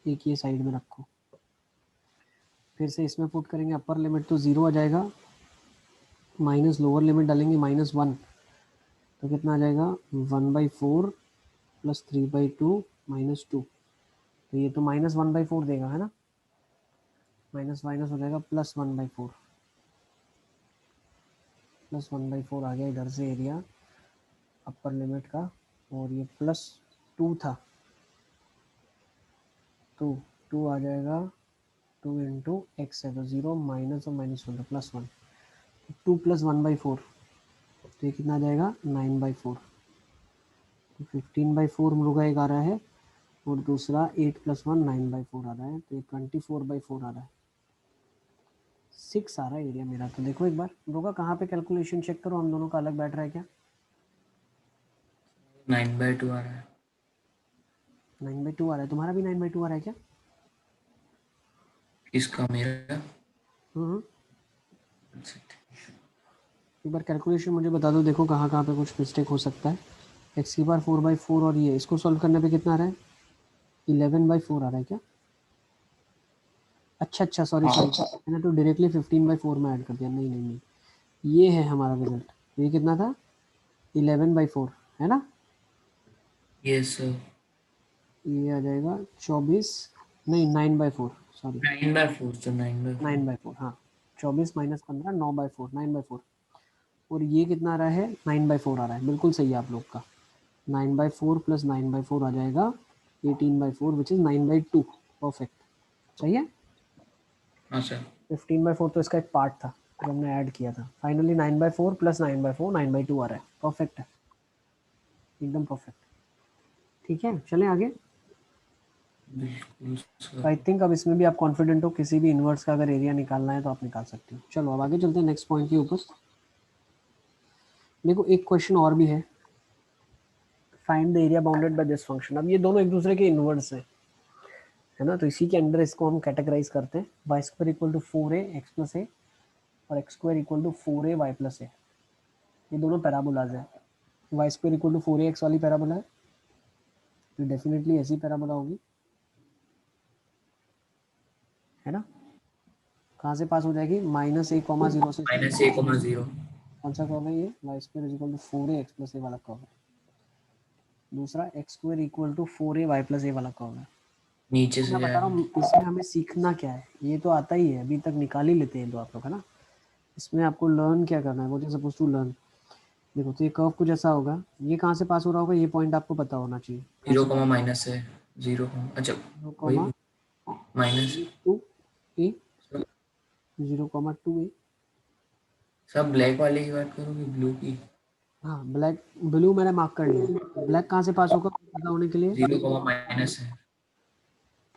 एक ये साइड में रखो, फिर से इसमें पुट करेंगे अपर लिमिट तो 0 आ जाएगा, माइनस लोअर लिमिट डालेंगे -1, तो कितना आ जाएगा 1/4 प्लस 3/2 माइनस 2। तो ये तो -1/4 देगा, है ना, माइनस माइनस हो जाएगा +1/4, +1/4 आ गया इधर से एरिया अपर लिमिट का। और ये +2 था, तो 2 आ जाएगा, 2 × x है तो 0 माइनस और -1 तो +1, 2 + 1/4, तो ये कितना आ जाएगा 9/4। तो 15/4 मृगा एक आ रहा है और दूसरा 8 + 1 9/4 आ रहा है, तो ये 24/4 आ रहा है। 6 आ रहा है एरिया मेरा। तो देखो एक बार मृगा कहाँ पे कैलकुलेशन चेक करो, हम दोनों का अलग बैठ रहा है क्या? 9/2 आ रहा है। 9/2 आ रहा है, तुम्हारा भी 9/2 आ रहा है क्या? किसका, मेरा? हम्म। एक बार कैलकुलेशन मुझे बता दो, देखो कहाँ कहाँ पे कुछ मिस्टेक हो सकता है। एक्स की बार 4/4 और ये इसको सॉल्व करने पे कितना आ रहा है, 11/4 आ रहा है क्या? अच्छा अच्छा सॉरी सॉरी, मैंने तो डायरेक्टली 15/4 में ऐड कर दिया। नहीं नहीं नहीं, ये है हमारा रिजल्ट। ये कितना था, 11/4, है ना? Yes sir. ये आ जाएगा 24, नहीं 9/4, सॉरी 9/4 सर, 9/4। 9/4, हाँ। 24 - 15 9/4, 9/4। और ये कितना आ रहा है, 9/4 आ रहा है, बिल्कुल सही है आप लोग का। 9/4 + 9/4 आ जाएगा 18/4 विच इज़ 9/2, परफेक्ट, सही है। हाँ सर। 15/4 तो इसका एक पार्ट था जो हमने ऐड किया था। फाइनली 9/4 + 9/4 9/2 आ रहा है, परफेक्ट है, एकदम परफेक्ट। ठीक है, चलें आगे। बिल्कुल तो आई सर। थिंक अब इसमें भी आप कॉन्फिडेंट हो, किसी भी इन्वर्स का अगर एरिया निकालना है तो आप निकाल सकते हो। चलो अब आगे चलते हैं नेक्स्ट पॉइंट के ऊपर। देखो एक क्वेश्चन और भी है, find the area bounded by this function. अब ये दोनों एक दूसरे के इन्वर्स है ना, तो इसी के अंदर इसको हम कैटेगराइज करते हैं। Y square equal to 4a x plus a और x square equal to 4a y plus a, ये दोनों पैराबोलाज है। Y square equal to 4ax वाली पैराबोला है, तो डेफिनेटली ऐसी पैराबोला होगी, है ना। कहाँ से पास हो जाएगी, -a, 0 से। -a,0 कौन सा कर्व है ये, y square is equal to 4ax plus a वाला कर्व है। दूसरा x square equal to 4a y plus a वाला कर्व है। नीचे तो से मैं बता रहा जाएगा। हूँ इसमें हमें सीखना क्या है, ये तो आता ही है, अभी तक निकाल ही लेते हैं तो आप लोग, है ना। इसमें आपको लर्न क्या करना है, what is suppose to learn. देखो तो ये कर्व कुछ ऐसा होगा, ये कहाँ से पास हो रहा होगा, ये पॉइंट आपको पता होना चाहिए। 0, माइनस है 0, अच्छा वही माइनस। 2a, 0,2a। सब ब्लैक वाले की बात करोगे, ब्लू की? हाँ ब्लैक, ब्लू मैंने मार्क कर लिया। ब्लैक कहाँ से पास होगा पता होने के लिए। 0, माइनस है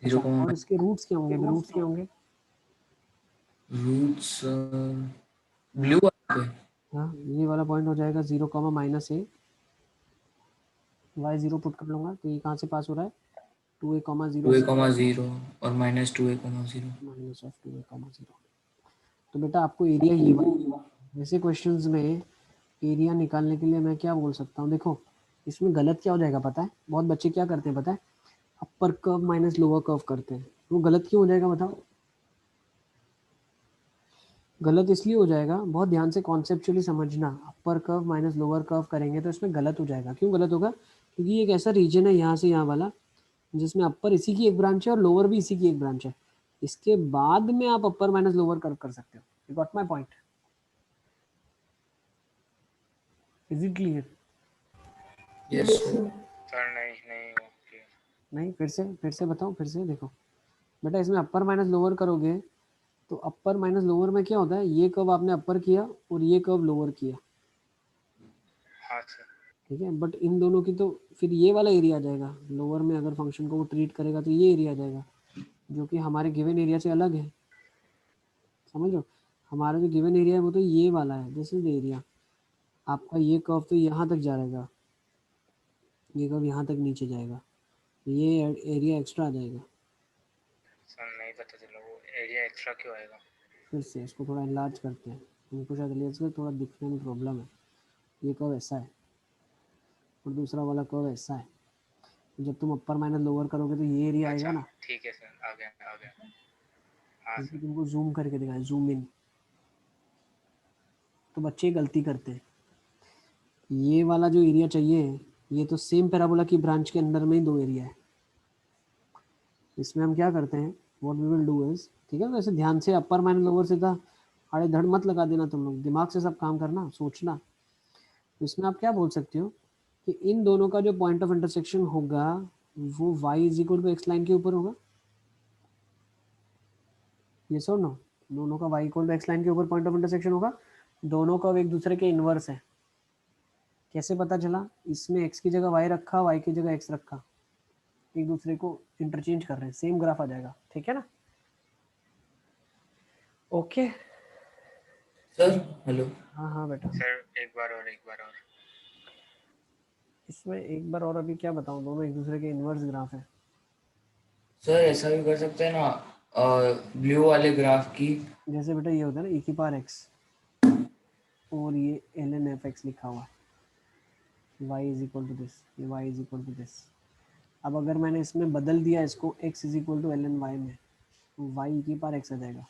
0, अच्छा, और इसके रूट्स क्या होंगे, रूट्स क्या होंगे। रूट्स ब्लू वाले पे। हाँ ये वाला पॉइंट हो जाएगा 0,-a, y 0 पुट कर लूँगा, तो ये कहाँ से पास हो रहा है, 2a,0 2a, 0 और -2a, 0। Minus of 2a,0। तो बेटा आपको एरिया ये वाला, ऐसे क्वेश्चंस में एरिया निकालने के लिए मैं क्या बोल सकता हूँ। देखो इसमें गलत क्या हो जाएगा पता है, बहुत बच्चे क्या करते हैं पता है, upper curve minus lower curve करते हैं। वो गलत क्यों हो जाएगा बताओ। गलत इसलिए हो जाएगा, बहुत ध्यान से कॉन्सेप्चुअली समझना, upper curve minus lower curve करेंगे तो इसमें गलत हो जाएगा। क्यों गलत होगा, क्योंकि ये एक ऐसा रीजन है यहाँ से यहाँ वाला जिसमें अपर इसी की एक ब्रांच है और लोअर भी इसी की एक ब्रांच है। इसके बाद में आप अपर माइनस लोअर कर्व कर सकते हो। You got my point, is it clear. Yes Yes, sir. sir. Sir नहीं ओके। नहीं फिर से बताओ, फिर से देखो बेटा, इसमें अपर माइनस लोअर करोगे तो अपर माइनस लोअर में क्या होता है, ये कर्व आपने अपर किया और ये कर्व लोअर किया, हाँ सर। ठीक है। बट इन दोनों की तो फिर ये वाला एरिया आ जाएगा, लोअर में अगर फंक्शन को वो ट्रीट करेगा तो ये एरिया आ जाएगा, जो कि हमारे गिवन एरिया से अलग है। समझ लो, हमारा जो गिवन एरिया है वो तो ये वाला है, दिस इज द एरिया। आपका ये कर्व तो यहाँ तक जाएगा, ये कर्व यहाँ तक नीचे जाएगा, ये एरिया एक्स्ट्रा आ जाएगा। सर नहीं पता चला वो एरिया एक्स्ट्रा क्यों आएगा। फिर से इसको थोड़ा इनलार्ज करते हैं, उनको शायद लेंस में थोड़ा दिखने में प्रॉब्लम है। ये कर्व ऐसा है और दूसरा वाला कर्व ऐसा है, तो जब तुम अपर माइनस लोअर करोगे तो ये एरिया आएगा अच्छा ना। ठीक है सर, आ गया। हाँ क्योंकि सर। तुमको जूम करके दिखाया, जूम इन, तो बच्चे गलती करते हैं। ये वाला जो एरिया चाहिए, ये तो सेम पैराबोला की ब्रांच के अंदर में ही दो एरिया है। इसमें हम क्या करते हैं, what we will do is, ठीक है, वैसे ध्यान से अपर माइनस लोअर से था अड़े धड़ मत लगा देना, तुम लोग दिमाग से सब काम करना, सोचना। तो इसमें आप क्या बोल सकते हो कि इन दोनों का जो पॉइंट ऑफ इंटरसेक्शन होगा वो y is equal to x line के ऊपर होगा। ये सो नो, दोनों का y equal to x line के ऊपर पॉइंट ऑफ इंटरसेक्शन होगा। दोनों का एक दूसरे के इनवर्स है। कैसे पता चला, इसमें x की जगह y रखा, y की जगह x रखा, एक दूसरे को इंटरचेंज कर रहे हैं, सेम ग्राफ आ जाएगा, ठीक है ना। Okay sir hello. हाँ हाँ बेटा, सर एक बार और इसमें एक बार और अभी क्या बताऊं, दोनों एक दूसरे के इनवर्स ग्राफ है। सर ऐसा भी कर सकते हैं ना, ब्लू वाले ग्राफ की। जैसे बेटा ये होता है ना e⁻x और ये ln(f(x) लिखा हुआ है, y is equal to this, ये y is equal to this. अब अगर मैंने इसमें बदल दिया इसको x is equal to ln(y) में, तो y e⁻x आ जाएगा।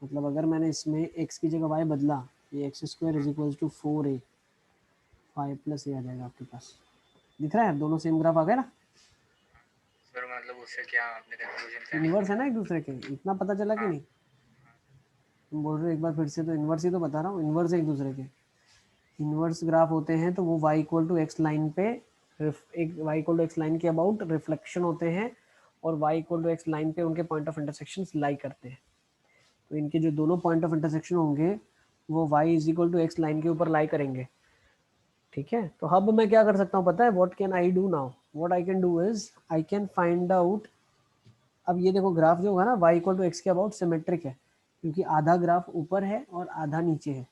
मतलब अगर मैंने इसमें x की जगह y बदला, ये x² is equal to 4a y plus a आ जाएगा आपके पास। दिख रहा है, दोनों सेम ग्राफ आ गए ना। सर मतलब उससे क्या आपने कंक्लूजन क्या इनवर्स है निकाला। ना एक दूसरे के, इतना पता चला कि नहीं। तुम बोल रहे हो एक बार फिर से, तो इनवर्स ही तो बता रहा हूँ, इनवर्स है एक दूसरे के। इनवर्स ग्राफ होते हैं तो वो y equal to x line पे, एक y equal to x line के अबाउट रिफ्लेक्शन होते हैं, और y equal to x line पे उनके पॉइंट ऑफ इंटरसेक्शन लाई करते हैं। तो इनके जो दोनों पॉइंट ऑफ इंटरसेक्शन होंगे वो y is equal to x line के ऊपर लाई करेंगे, ठीक है। तो अब मैं क्या कर सकता हूँ पता है, what can I do now, what I can do is I can find out, अब ये देखो ग्राफ जो होगा ना y इक्वल टू एक्स के अबाउट सिमेट्रिक है, क्योंकि आधा ग्राफ ऊपर है और आधा नीचे है।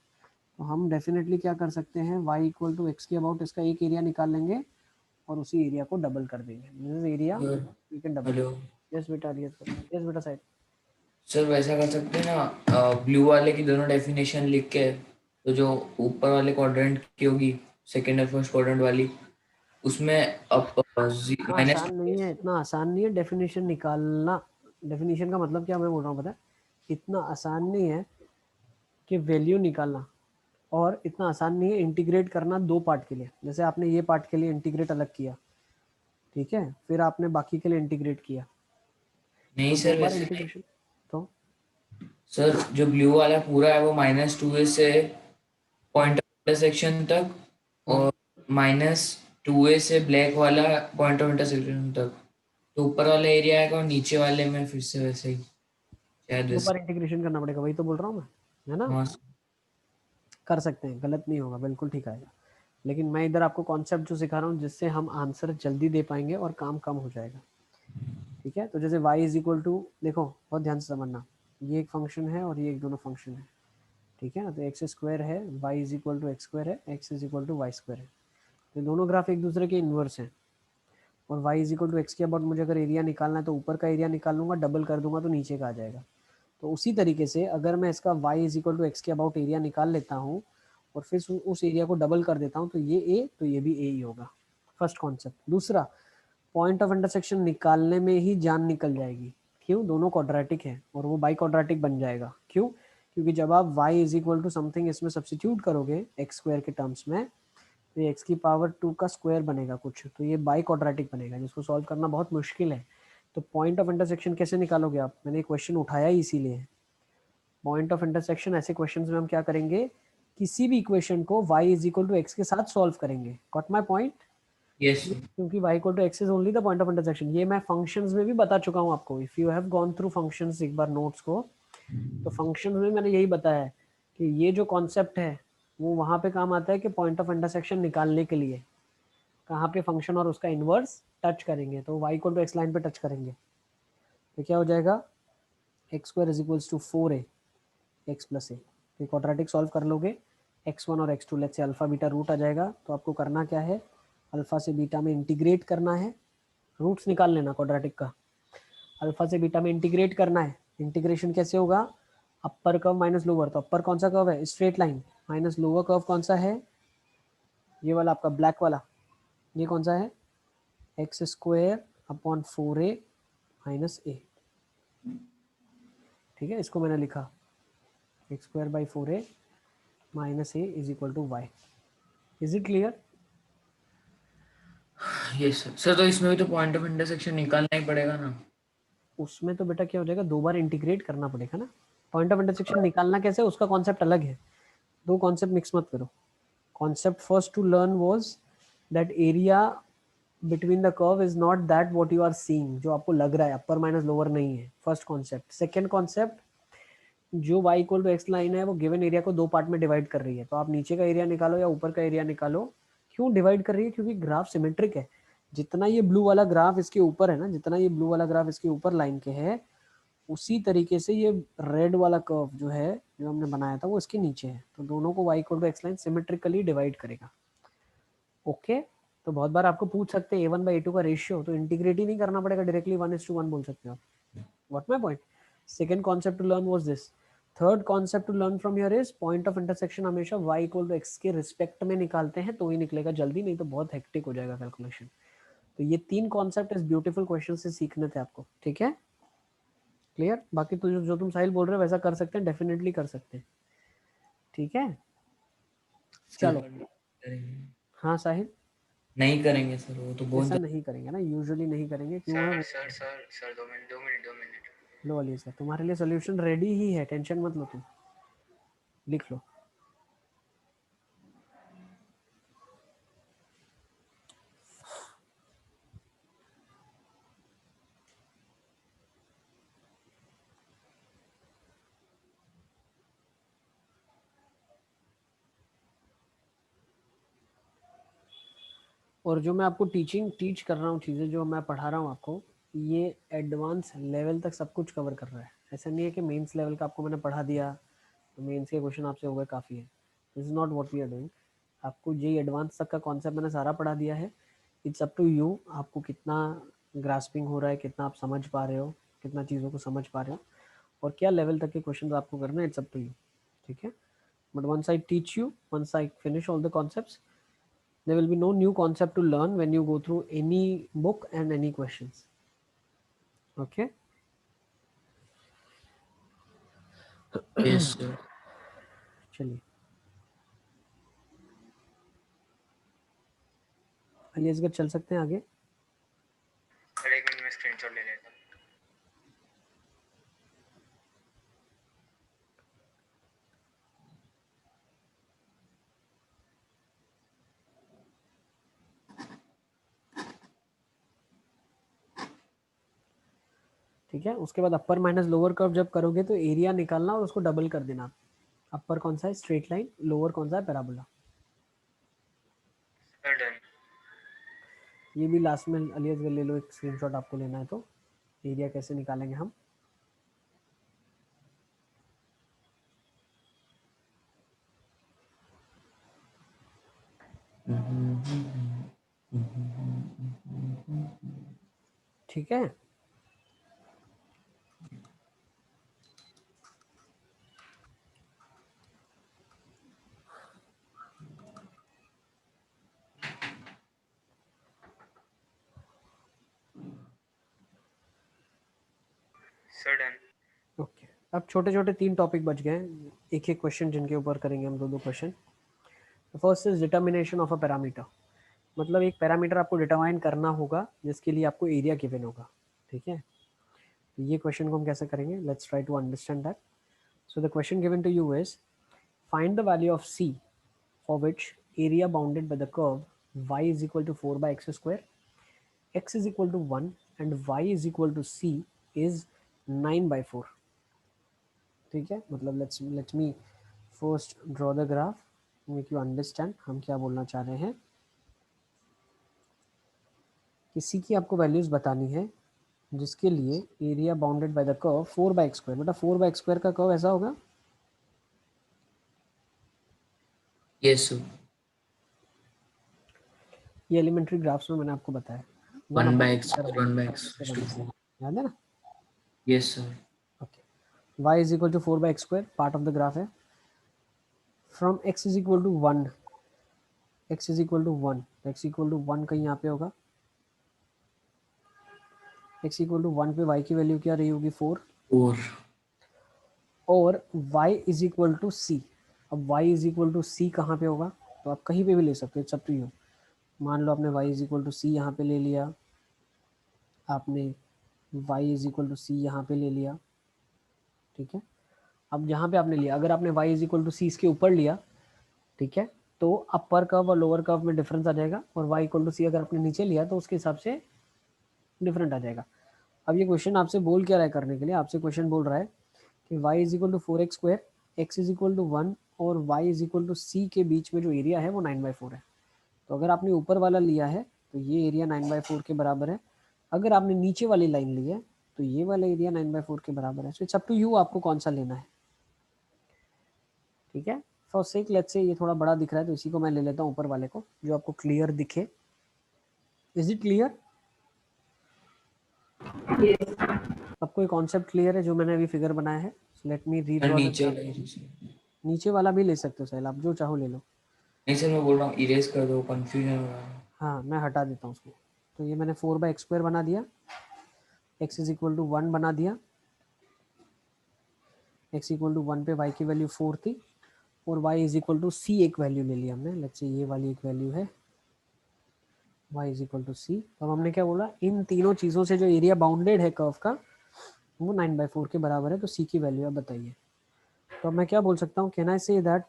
तो हम डेफिनेटली क्या कर सकते हैं, y इक्वल टू एक्स के अबाउट इसका एक एरिया निकाल लेंगे और उसी एरिया को डबल कर देंगे। This is area we can double. Hello yes बेटा, यस बेटा साइड। सर, वैसा कर सकते हैं ना, ब्लू वाले की दोनों डेफिनेशन लिख के, तो जो ऊपर वाले क्वाड्रेंट की होगी, सेकेंड और फर्स्ट क्वाड्रेंट वाली, उसमें अब इतना माइनस आसान नहीं है, इतना आसान नहीं है डेफिनेशन निकालना। डेफिनेशन का मतलब क्या मैं बोल रहा हूँ पता है, इतना आसान नहीं है कि वैल्यू निकालना, और इतना आसान नहीं है इंटीग्रेट करना दो पार्ट के लिए। जैसे आपने ये पार्ट के लिए इंटीग्रेट अलग किया, ठीक है, फिर आपने बाकी के लिए इंटीग्रेट किया, नहीं तो दो सर, बार वैसे नहीं। इंटीग्रेशन। तो सर, जो ब्लू वाला पूरा है वो -2a से पॉइंट ऑफ इंटरसेक्शन तक, और -2a से ब्लैक वाला पॉइंट ऑफ इंटरसेक्शन तक, तो ऊपर वाला एरिया आएगा और नीचे वाले में फिर से वैसे ही, शायद दो वैसे। बार इंटीग्रेशन करना पड़ेगा, वही तो बोल रहा हूँ मैं, है ना। हाँ कर सकते हैं, गलत नहीं होगा, बिल्कुल ठीक आएगा। लेकिन मैं इधर आपको कॉन्सेप्ट जो सिखा रहा हूँ जिससे हम आंसर जल्दी दे पाएंगे और काम कम हो जाएगा, ठीक है। तो जैसे y इज इक्वल टू, देखो बहुत ध्यान से समझना, ये एक फंक्शन है और ये एक दोनों फंक्शन है, ठीक है ना। तो एक्स स्क्वायर है, y is equal to x square है, x is equal to y square है। तो दोनों ग्राफ एक दूसरे के इन्वर्स हैं, और y is equal to x के अबाउट मुझे अगर एरिया निकालना है तो ऊपर का एरिया निकाल लूंगा, डबल कर दूंगा तो नीचे का आ जाएगा। तो उसी तरीके से अगर मैं इसका y is equal to x के अबाउट एरिया निकाल लेता हूँ और फिर उस एरिया को डबल कर देता हूँ, तो ये a तो ये भी a ही होगा, फर्स्ट कॉन्सेप्ट। दूसरा, पॉइंट ऑफ इंटरसेक्शन निकालने में ही जान निकल जाएगी। क्यों? दोनों क्वाड्रेटिक है और वो बाई क्वाड्रेटिक बन जाएगा। क्यों? क्योंकि जब आप y is equal to something इसमें सब्सिट्यूट करोगे एक्स स्क्वायर के टर्म्स में, तो ये एक्स की पावर 2 का स्क्वायर बनेगा कुछ, तो ये बाई क्वाड्रेटिक बनेगा, जिसको सॉल्व करना बहुत मुश्किल है। तो पॉइंट ऑफ इंटरसेक्शन कैसे निकालोगे आप? मैंने क्वेश्चन उठाया ही इसीलिए। पॉइंट ऑफ इंटरसेक्शन ऐसे क्वेश्चंस में हम क्या करेंगे, किसी भी इक्वेशन को y is equal to x के साथ सॉल्व करेंगे। Got my point? यस। क्योंकि y equal to x is only the point of intersection. ये मैं फंक्शंस में भी बता चुका हूँ आपको, if you have gone through functions एक बार नोट्स को, तो फंक्शंस में मैंने यही बताया है कि ये जो कॉन्सेप्ट है वो वहाँ पे काम आता है कि पॉइंट ऑफ इंटरसेक्शन निकालने के लिए कहाँ पे फंक्शन और उसका इन्वर्स टच करेंगे, तो y equal to x line पे टच करेंगे, तो क्या हो जाएगा, x square is equals to 4a x plus a. तो क्वाड्रेटिक सॉल्व कर लोगे, x1 और x2 let's say alpha beta root आ जाएगा। तो आपको करना क्या है, अल्फा से बीटा में इंटीग्रेट करना है, रूट्स निकाल लेना क्वाड्रेटिक का, अल्फा से बीटा में इंटीग्रेट करना है। इंटीग्रेशन कैसे होगा, अपर कर्व माइनस लोअर, तो अपर कौन सा कर्व है, straight line, minus lower curve कौन सा है, ये वाला आपका ब्लैक वाला, ये कौन सा है, x square upon 4a minus a, ठीक है। इसको मैंने लिखा x square by 4a minus a is equal to y. Is it clear? Yes sir. Sir, तो इसमें भी तो पॉइंट ऑफ इंटरसेक्शन निकालना ही पड़ेगा ना। उसमें तो बेटा क्या हो जाएगा, दो बार इंटीग्रेट करना पड़ेगा ना। पॉइंट ऑफ इंटरसेक्शन निकालना कैसे, उसका कॉन्सेप्ट अलग है, दो कॉन्सेप्ट मिक्स मत करो। Concept first to learn was that area between the curve is not that what you are seeing, जो आपको लग रहा है अपर माइनस लोअर नहीं है, फर्स्ट कॉन्सेप्ट। सेकंड कॉन्सेप्ट, जो y equal to x line है वो गिवन एरिया को दो पार्ट में डिवाइड कर रही है, तो आप नीचे का एरिया निकालो या ऊपर का एरिया निकालो। क्यों डिवाइड कर रही है, क्योंकि ग्राफ सिमेट्रिक है। जितना ये ब्लू वाला ग्राफ इसके ऊपर है ना, जितना ये ब्लू वाला ग्राफ इसके ऊपर लाइन के है, उसी तरीके से ये रेड वाला कर्व जो है, जो हमने बनाया था, वो इसके नीचे है। तो दोनों को y equal to x line symmetrically divide करेगा। ओके। तो बहुत बार आपको पूछ सकते हैं a1 बाई a2 का रेशियो, तो इंटीग्रेट ही नहीं करना पड़ेगा, डायरेक्टली 1:1 बोल सकते हो आप। What my point? Second concept to learn was this. Third concept to learn from here is point of intersection हमेशा y इक्वल टू एक्स के रिस्पेक्ट में निकालते हैं, तो ही निकलेगा जल्दी, नहीं तो बहुत हेक्टिक हो जाएगा कैलकुलेशन। तो ये तीन कॉन्सेप्ट इस ब्यूटीफुल क्वेश्चन से सीखने थे आपको, ठीक है। क्लियर? बाकी तो जो तुम साहिल बोल रहे हो वैसा कर सकते हैं, डेफिनेटली कर सकते हैं, ठीक है। सर, चलो, करेंगे हाँ साहिल, नहीं करेंगे सर, वो तो बहुत ऐसा नहीं करेंगे ना, यूजुअली नहीं करेंगे, क्यों है सर वो। Sir sir sir 2 minute 2 minute 2 minute. लो अली सर, तुम्हारे लिए सोल्यूशन रेडी ही है, टेंशन मत लो तुम, लिख लो। और जो मैं आपको टीच कर रहा हूँ, चीज़ें जो मैं पढ़ा रहा हूँ आपको, ये एडवांस लेवल तक सब कुछ कवर कर रहा है। ऐसा नहीं है कि मेंस लेवल का आपको मैंने पढ़ा दिया तो मेंस के क्वेश्चन आपसे हो गए काफ़ी है। This is not what we are doing. आपको ये एडवांस तक का कॉन्सेप्ट मैंने सारा पढ़ा दिया है। इट्स अप टू यू, आपको कितना ग्रास्पिंग हो रहा है, कितना आप समझ पा रहे हो, कितना चीज़ों को समझ पा रहे हो, और क्या लेवल तक के क्वेश्चन आपको करना है। इट्स अप टू यू, ठीक है। But once I teach you, once I finish all the concepts, there will be no new concept to learn when you go through any book and any questions. Okay. Yes sir. चलिए अली असगर चल सकते हैं आगे। सर 1 मिनट में स्क्रीनशॉट ले लेता हूँ। ठीक है, उसके बाद अपर माइनस लोअर कर्व जब करोगे तो एरिया निकालना और उसको डबल कर देना। अपर कौन सा है, स्ट्रेट लाइन, लोअर कौन सा है, पैराबोला। Sir done. ये भी लास्ट में अली असगर ले लो, एक स्क्रीनशॉट आपको लेना है तो एरिया कैसे निकालेंगे हम। ठीक है, सर डन। ओके। अब छोटे छोटे 3 टॉपिक बच गए, एक एक क्वेश्चन जिनके ऊपर करेंगे हम, 2-2 question. First is determination of a parameter. मतलब एक पैरामीटर आपको डिटरमाइन करना होगा जिसके लिए आपको एरिया गिवन होगा, ठीक है। तो ये क्वेश्चन को हम कैसे करेंगे, let's try to understand that. So the question given to you is find the value of c for which area bounded by the curve y is equal to 4 by x square, x is equal to 1 and y is equal to c is 9 by 4। ठीक है, मतलब let's me first draw the graph, make you understand हम क्या बोलना चाह रहे हैं। किसी की आपको वैल्यूज बतानी है जिसके लिए area bounded by the curve 4 by x square, बेटा 4 बाय एक्स स्क्वायर का कर्व ऐसा होगा। Yes sir. ये एलिमेंट्री ग्राफ्स में मैंने आपको बताया, 1 by x, याद 1 by x है ना। Yes sir. Okay, y is equal to 4 by x square part of the graph है। From x is equal to 1, x is equal to 1, x equal to 1 कहीं यहाँ पे होगा। x इक्वल टू 1 पे y की वैल्यू क्या रही होगी, 4। 4। और y इज इक्वल टू सी। अब y इज इक्वल टू सी कहाँ पे होगा, तो आप कहीं पे भी ले सकते हो, इट्स अप टू यू। मान लो आपने y इज इक्वल टू सी यहाँ पे ले लिया, आपने y इज इक्वल टू सी यहाँ पे ले लिया, ठीक है। अब जहाँ पे आपने लिया, अगर आपने y इज इक्वल टू सी इसके ऊपर लिया, ठीक है, तो अपर कर्व और लोअर कर्व में डिफरेंस आ जाएगा, और y इक्वल टू सी अगर आपने नीचे लिया तो उसके हिसाब से डिफरेंट आ जाएगा। अब ये क्वेश्चन आपसे बोल क्या रहा है करने के लिए, आपसे क्वेश्चन बोल रहा है कि y is equal to 4x square, x is equal to 1 और y is equal to c के बीच में जो एरिया है वो 9/4 है। तो अगर आपने ऊपर वाला लिया है तो ये एरिया 9/4 के बराबर है, अगर आपने नीचे वाली लाइन ली है तो ये वाला एरिया 9/4 के बराबर है। So it's up to you आपको कौन सा लेना है, ठीक है। फॉर सेक लेट्स से ये थोड़ा बड़ा दिख रहा है तो इसी को मैं ले लेता हूँ ऊपर वाले को, जो आपको क्लियर दिखे। Is it clear, Yes. आपको एक कॉन्सेप्ट क्लियर है जो मैंने अभी फिगर बनाया है। लेट मी रीड्रॉ नीचे नीचे वाला भी ले सकते हो सहेल, आप जो चाहो ले लो। नहीं सर, मैं बोल रहा हूँ इरेज कर दो, कंफ्यूजन हो रहा है। हाँ मैं हटा देता हूँ उसको। तो ये मैंने 4 बाय एक्स स्क्वायर बना दिया, x इज इक्वल टू 1 बना दिया, x इक्वल टू 1 पे y की वैल्यू 4 थी, और y इज इक्वल टू सी एक वैल्यू ले लिया हमने, लेट्स से ये वाली एक वैल्यू है y इज इक्वल टू सी। तो हमने क्या बोला, इन तीनों चीज़ों से जो एरिया बाउंडेड है कर्व का वो 9/4 के बराबर है, तो सी की वैल्यू आप बताइए। तो अब मैं क्या बोल सकता हूँ, can I say that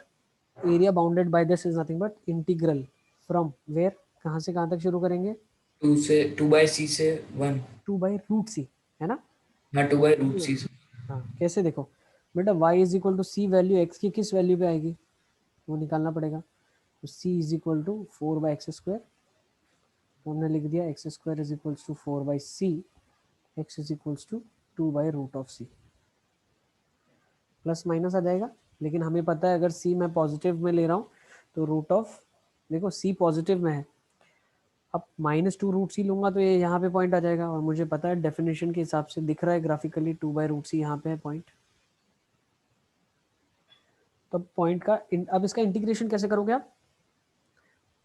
area bounded by this is nothing but integral from where, कहाँ से कहाँ तक शुरू करेंगे, 2 by c से 1। 2 बाई रूट सी, है ना। हाँ 2 by root c से। हाँ कैसे, देखो बेटा y is equal to c value x की किस वैल्यू पे आएगी वो निकालना पड़ेगा। तो c is equal to 4 by x square तो हमने लिख दिया x square is equals to 4/c, x is equals to 2/√c। Plus minus आ जाएगा, लेकिन हमें पता है अगर c मैं पॉजिटिव में ले रहा हूँ तो रूट ऑफ, देखो c पॉजिटिव में है, अब -2√c लूंगा तो ये यहाँ पे पॉइंट आ जाएगा, और मुझे पता है डेफिनेशन के हिसाब से दिख रहा है ग्राफिकली 2/√c यहाँ पे है पॉइंट। तो पॉइंट का अब इसका इंटीग्रेशन कैसे करोगे आप?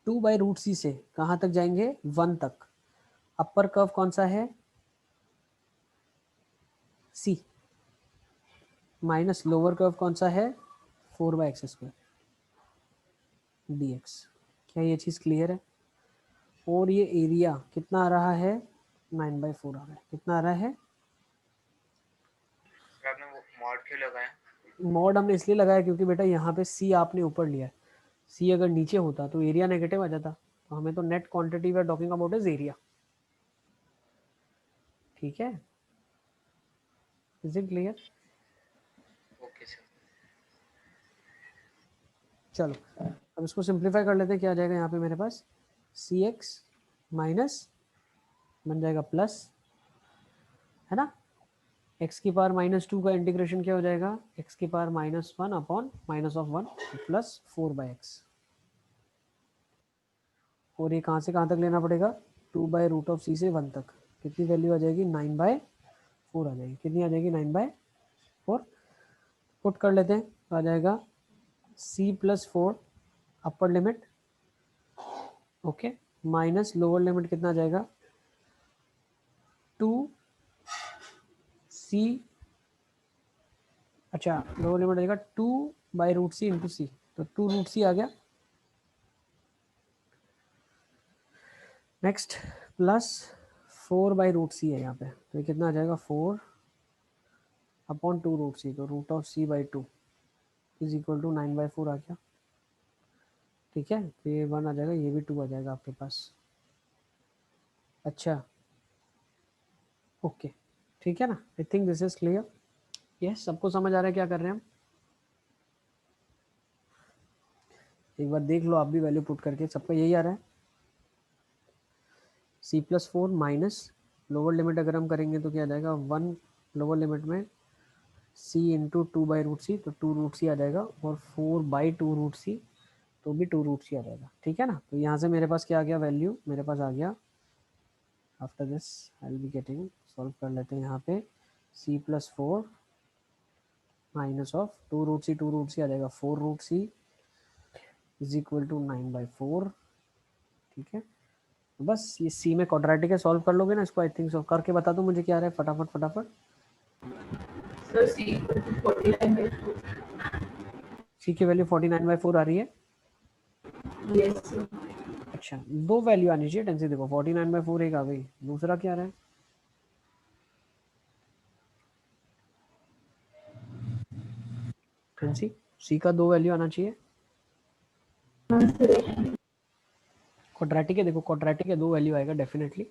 2/√c से कहाँ तक जाएंगे? 1 तक। अपर कर्व कौन सा है? c। माइनस लोअर कर्व कौन सा है? 4/x² dx। क्या ये चीज़ क्लियर है? और ये एरिया कितना आ रहा है? 9/4 आ रहा है। कितना आ रहा है? सर आपने वो मॉड क्यों लगाया? मॉड हमने इसलिए लगाया क्योंकि बेटा यहाँ पे c आपने ऊपर लिया है, c अगर नीचे होता तो एरिया नेगेटिव आ जाता, तो हमें तो net quantity we are talking about is area. ठीक है, is it clear? Okay sir. चलो अब इसको सिंप्लीफाई कर लेते हैं। क्या आ जाएगा यहाँ पे मेरे पास? cx माइनस बन जाएगा प्लस, है ना, x की पावर -2 का इंटीग्रेशन क्या हो जाएगा? x की पावर -1 अपॉन -1 प्लस 4/x। और ये कहाँ से कहाँ तक लेना पड़ेगा? 2/√c से 1 तक। कितनी वैल्यू आ जाएगी? 9/4 आ जाएगी। कितनी आ जाएगी? 9/4। पुट कर लेते हैं तो आ जाएगा c+4 upper limit, okay, minus lower limit कितना आ जाएगा? 2c, अच्छा लोअर लिमिट आ जाएगा 2/√c इंटू c, तो 2√c आ गया। नेक्स्ट प्लस 4/√c है यहाँ पे, तो ये कितना आ जाएगा? 4 अपॉन 2√c, तो √c/2 इज इक्वल टू 9/4 आ गया। ठीक है, तो ये 1 आ जाएगा, ये भी 2 आ जाएगा आपके पास। अच्छा ओके, ठीक है ना? I think this is clear. Yes, सबको समझ आ रहा है क्या कर रहे हैं हम? एक बार देख लो आप भी वैल्यू पुट करके, सबका यही आ रहा है। c+4 माइनस लोअर लिमिट अगर हम करेंगे तो क्या आ जाएगा? 1 लोअर लिमिट में c इंटू 2/√c, तो 2√c आ जाएगा, और 4/2√c तो भी 2√c आ जाएगा। ठीक है ना? तो यहाँ से मेरे पास क्या आ गया? वैल्यू मेरे पास आ गया। After this I will be getting, solve कर लेते हैं यहाँ पे, c+4 माइनस ऑफ 2√c आ जाएगा 4√c इज इक्वल टू 9/4। ठीक है, तो बस ये c में क्वाड्रेटिक है, सॉल्व कर लोगे ना इसको? आई थिंक सॉल्व करके बता दो मुझे क्या आ रहा है, फटाफट फटाफट। Sir c equal to 49/4। c की वैल्यू 49/4 आ रही है। Yes sir। अच्छा, दो वैल्यू आनी चाहिए टेंसी, देखो 49/4 एक आ गई, दूसरा क्या आ रहा है? टेंसी c का दो वैल्यू आना चाहिए। हाँ सर। क्वाड्रेटिक है, देखो क्वाड्रेटिक है, दो वैल्यू आएगा डेफिनेटली।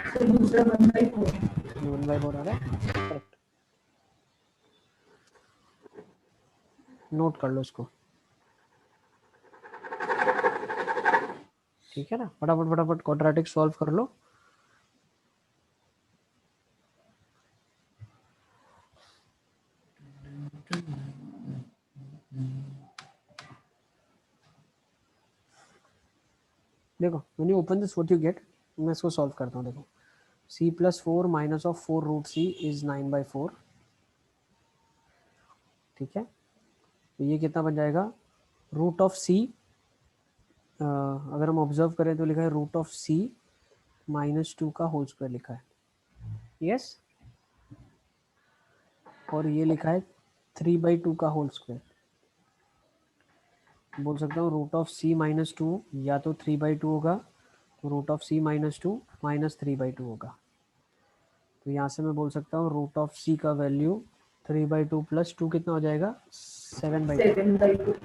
सर दूसरा 1/4। 1/4 आ रहा है, करेक्ट। नोट कर लो इसको, ठीक है ना? फटाफट फटाफट क्वाड्रेटिक सॉल्व कर लो। देखो when you open this what you get, मैं इसको सॉल्व करता हूँ। देखो c+4 minus of 4√c is 9/4। ठीक है, तो ये कितना बन जाएगा? रूट ऑफ c, अगर हम ऑब्जर्व करें तो लिखा है रूट ऑफ c -2 का होल स्क्वायर लिखा है। यस, और ये लिखा है 3/2 का होल स्क्वायर। बोल सकता हूँ रूट ऑफ c -2 या तो 3/2 होगा, तो रूट ऑफ c -2 माइनस 3/2 होगा। तो यहाँ से मैं बोल सकता हूँ रूट ऑफ c का वैल्यू 3/2 प्लस 2 कितना हो जाएगा? 7/2। 7/2।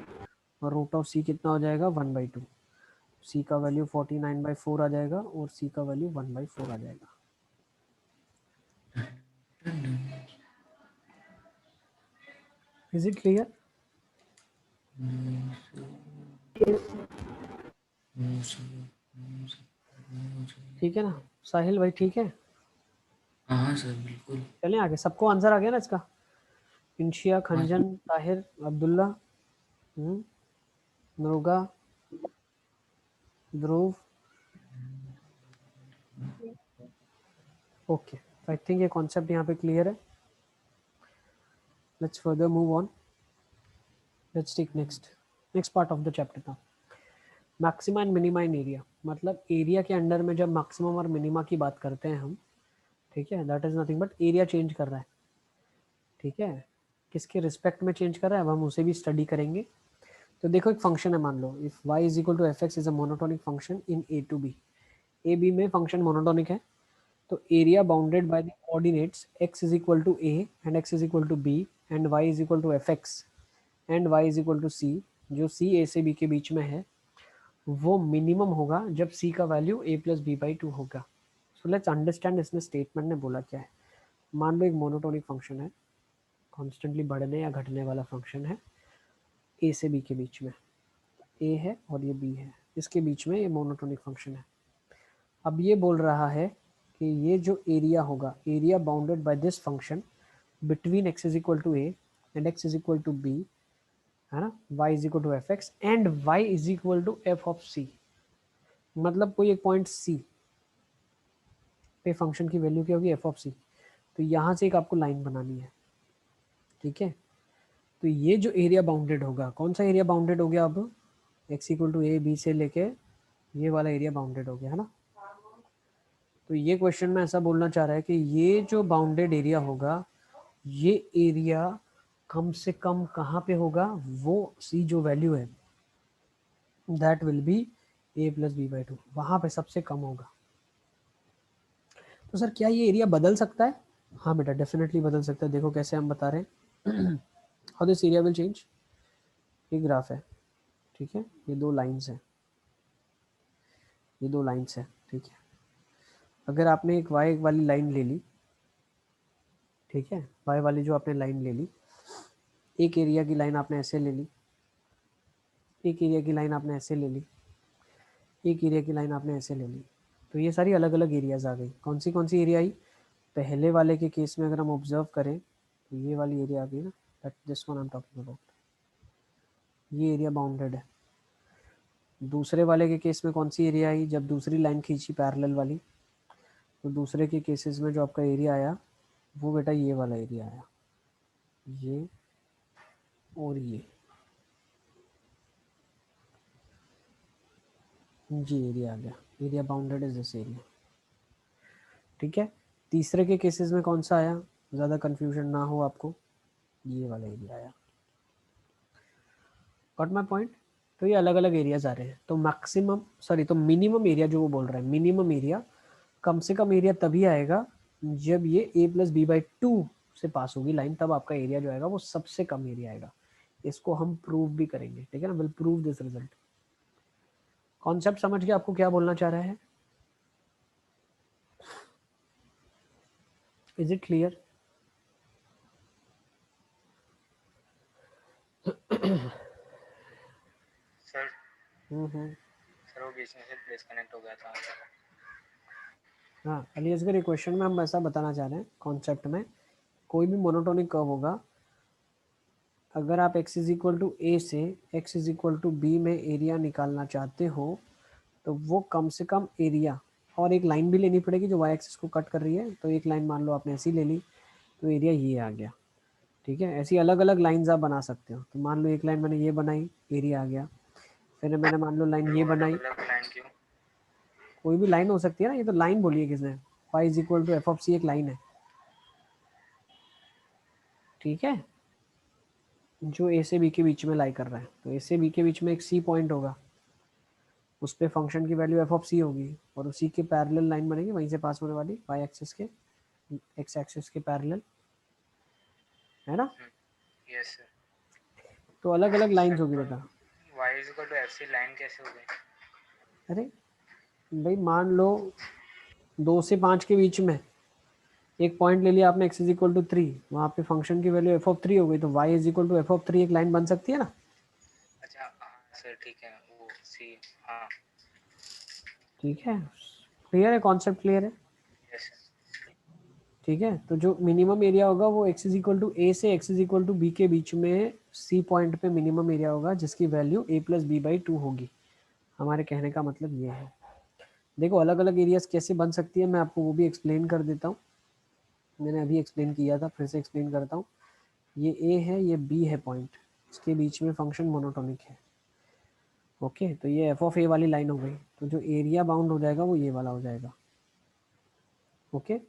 और रूट ऑफ c कितना हो जाएगा? 1/2। c का वैल्यू 49/4 आ जाएगा, और c का वैल्यू 1/4 आ जाएगा। Is it clear? ठीक है ना साहिल भाई? ठीक है, हाँ सर बिल्कुल। चलें आगे। सबको आंसर आ गया ना इसका? Inshiya, Khanjan, Tahir, Abdullah, Naroga, Dhruv, okay. I think ये कॉन्सेप्ट यहाँ पे क्लियर है। Let's further move on. Let's take next part of the chapter था maxima and minima in area. मतलब एरिया के अंडर में जब मैक्सिमम और मिनिमा की बात करते हैं हम, ठीक है, that is nothing but area change कर रहा है। ठीक है, किसके रिस्पेक्ट में चेंज कर रहा है, अब हम उसे भी स्टडी करेंगे। तो देखो एक फंक्शन है, मान लो if y is equal to f x is a monotonic function in a to b. A b में फंक्शन मोनोटोनिक है, तो area bounded by the coordinates x is equal to a and x is equal to b and y is equal to f x and y is equal to c, जो c a से b के बीच में है, वो मिनिमम होगा जब c का value a plus b by two होगा। सो लेट्स अंडरस्टैंड इसमें स्टेटमेंट ने बोला क्या है। मान लो एक मोनोटोनिक फंक्शन है, कॉन्स्टेंटली बढ़ने या घटने वाला फंक्शन है, ए से बी के बीच में, ए है और ये बी है, इसके बीच में ये मोनोटोनिक फंक्शन है। अब ये बोल रहा है कि ये जो एरिया होगा, area bounded by this function between x is equal to a and x is equal to b, है ना, y is equal to f x and y is equal to f of c. मतलब कोई एक पॉइंट c पे फंक्शन की वैल्यू क्या होगी, एफ ऑफ सी। तो यहाँ से एक आपको लाइन बनानी है, ठीक है। तो ये जो एरिया बाउंडेड होगा, कौन सा एरिया बाउंडेड हो गया, अब x equal to a b से लेके ये वाला एरिया बाउंडेड हो गया, है ना। तो ये क्वेश्चन में ऐसा बोलना चाह रहा है कि ये जो बाउंडेड एरिया होगा, ये एरिया कम से कम कहाँ पे होगा, वो सी जो वैल्यू है that will be a plus b by two, वहाँ पे सबसे कम होगा। तो सर क्या ये एरिया बदल सकता है? हाँ बेटा डेफिनेटली बदल सकता है। देखो कैसे हम बता रहे हैं how this area will change. ये ग्राफ है, ठीक है, ये दो लाइंस हैं, ये दो लाइंस है, ठीक है। अगर आपने एक y वाली लाइन ले ली, ठीक है, y वाली जो आपने लाइन ले ली, एक एरिया की लाइन आपने ऐसे ले ली, एक एरिया की लाइन आपने ऐसे ले ली, एक एरिया की लाइन आपने ऐसे ले ली, तो ये सारी अलग अलग एरियाज आ गई। कौन सी एरिया आई? पहले वाले के केस में अगर हम ऑब्जर्व करें तो ये वाली एरिया आ गई ना, that this one I am talking about, ये एरिया बाउंडेड है। दूसरे वाले के केस में कौन सी एरिया आई? जब दूसरी लाइन खींची पैरेलल वाली, तो दूसरे के केसेस में जो आपका एरिया आया वो बेटा ये वाला एरिया आया, ये और ये एरिया आ गया, area bounded is this area, ठीक है। तीसरे के केसेस में कौन सा आया, ज़्यादा कंफ्यूजन ना हो आपको, ये वाला एरिया आया। Got my point? तो ये अलग अलग एरियाज आ रहे हैं। तो मैक्सिमम सॉरी तो मिनिमम एरिया जो वो बोल रहा है, मिनिमम एरिया, कम से कम एरिया तभी आएगा जब ये a plus b by two से पास होगी लाइन, तब आपका एरिया जो आएगा वो सबसे कम एरिया आएगा। इसको हम प्रूव भी करेंगे, ठीक है ना, will prove this result. Concept समझ के आपको क्या बोलना चाह रहा है? Is it clear? Sir hmm. Sir वो बीच में से डिस्कनेक्ट हो गया था। हाँ अली असगर, ये क्वेश्चन में हम ऐसा बताना चाह रहे हैं, कॉन्सेप्ट में कोई भी मोनोटोनिक कर्व होगा, अगर आप x is equal to a से x is equal to b में एरिया निकालना चाहते हो, तो वो कम से कम एरिया, और एक लाइन भी लेनी पड़ेगी जो y एक्सिस को कट कर रही है। तो एक लाइन मान लो आपने ऐसी ले ली, तो एरिया ये आ गया, ठीक है। ऐसी अलग अलग लाइंस आप बना सकते हो। तो मान लो एक लाइन मैंने ये बनाई, एरिया आ गया। फिर मैंने मान लो लाइन ये बनाई, लाइन क्यों? कोई भी लाइन हो सकती है ना, ये तो लाइन बोली है किसने, y is equal to f of c एक लाइन है, ठीक है, जो ए से बी के बीच में लाई कर रहा है। तो ए से बी के बीच में एक सी पॉइंट होगा, उस पे फंक्शन की वैल्यू एफ ऑफ सी होगी, और उसी के पैरेलल लाइन बनेगी वहीं से पास होने वाली, वाई एक्सिस के एक्स एक्सिस के पैरेलल, है ना। Yes sir. तो अलग अलग लाइंस होगी बेटा। y is equal to fc line कैसे हो गई? अरे भाई मान लो 2 से 5 के बीच में एक पॉइंट ले लिया आपने x इज इक्वल टू 3, वहाँ पे फंक्शन की वैल्यू f(3) हो गई, तो y is equal to f(3) एक लाइन बन सकती है ना। अच्छा हाँ सर ठीक है वो सी हाँ ठीक है, क्लियर है, कॉन्सेप्ट क्लियर है। यस ठीक है, तो जो मिनिमम एरिया होगा वो x is equal to a से x is equal to b के बीच में c पॉइंट पे मिनिमम एरिया होगा, जिसकी value a plus b by 2 होगी। हमारे कहने का मतलब ये है। देखो अलग अलग एरियाज कैसे बन सकती है, मैं आपको वो भी एक्सप्लेन कर देता हूँ। मैंने अभी एक्सप्लेन किया था, फिर से एक्सप्लेन करता हूँ। ये a है, ये b है पॉइंट, इसके बीच में फंक्शन मोनोटोनिक है। ओके, तो ये एफ ऑफ ए वाली लाइन हो गई, तो जो एरिया बाउंड हो जाएगा वो ये वाला हो जाएगा। ओके,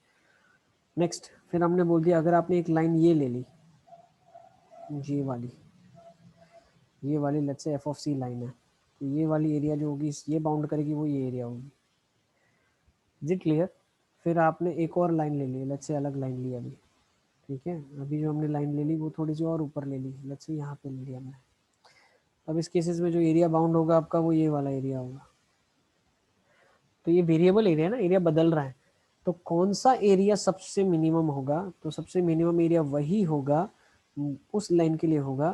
नेक्स्ट फिर हमने बोल दिया अगर आपने एक लाइन ये ले ली, ये वाली let's say F of C line है, तो ये वाली एरिया जो होगी ये बाउंड करेगी, वो ये एरिया होगी। Is it clear. फिर आपने एक और लाइन ले ली, लेट्स से अलग लाइन ली अभी, ठीक है, अभी जो हमने लाइन ले ली वो थोड़ी सी और ऊपर ले ली, लेट्स से यहाँ पे ले लिया हमने। अब इस केसेस में जो एरिया बाउंड होगा आपका वो ये वाला एरिया होगा। तो ये वेरिएबल एरिया है ना, एरिया बदल रहा है, तो कौन सा एरिया सबसे मिनिमम होगा, तो सबसे मिनिमम एरिया वही होगा उस लाइन के लिए होगा।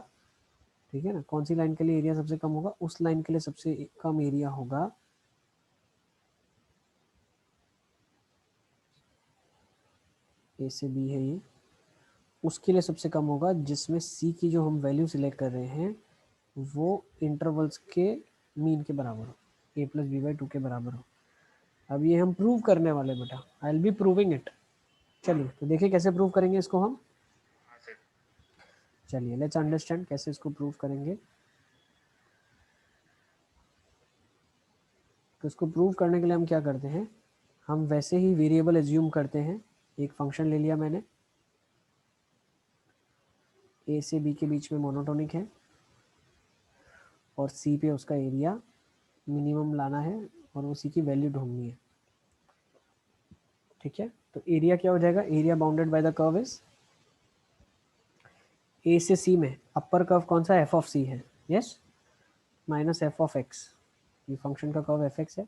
ठीक है ना, कौन सी लाइन के लिए एरिया सबसे कम होगा, उस लाइन के लिए सबसे कम एरिया होगा ए से बी है ये, उसके लिए सबसे कम होगा जिसमें सी की जो हम वैल्यू सिलेक्ट कर रहे हैं वो इंटरवल्स के मीन के बराबर हो, ए प्लस बी बाई 2 के बराबर हो। अब ये हम प्रूव करने वाले बेटा, आई विल बी प्रूविंग इट। चलिए तो देखिए कैसे प्रूव करेंगे इसको हम। हाँ सर चलिए लेट्स अंडरस्टैंड कैसे इसको प्रूव करेंगे। तो इसको प्रूव करने के लिए हम क्या करते हैं, हम वैसे ही वेरिएबल एज्यूम करते हैं। एक फंक्शन ले लिया मैंने, ए से बी के बीच में मोनोटोनिक है और सी पे उसका एरिया मिनिमम लाना है और उसी की वैल्यू ढूंढनी है। ठीक है, तो एरिया क्या हो जाएगा, area bounded by the curve is a से सी में अपर कर्व कौन सा, एफ ऑफ सी है, yes, minus f of x, ये फंक्शन का कर्व एफ एक्स है,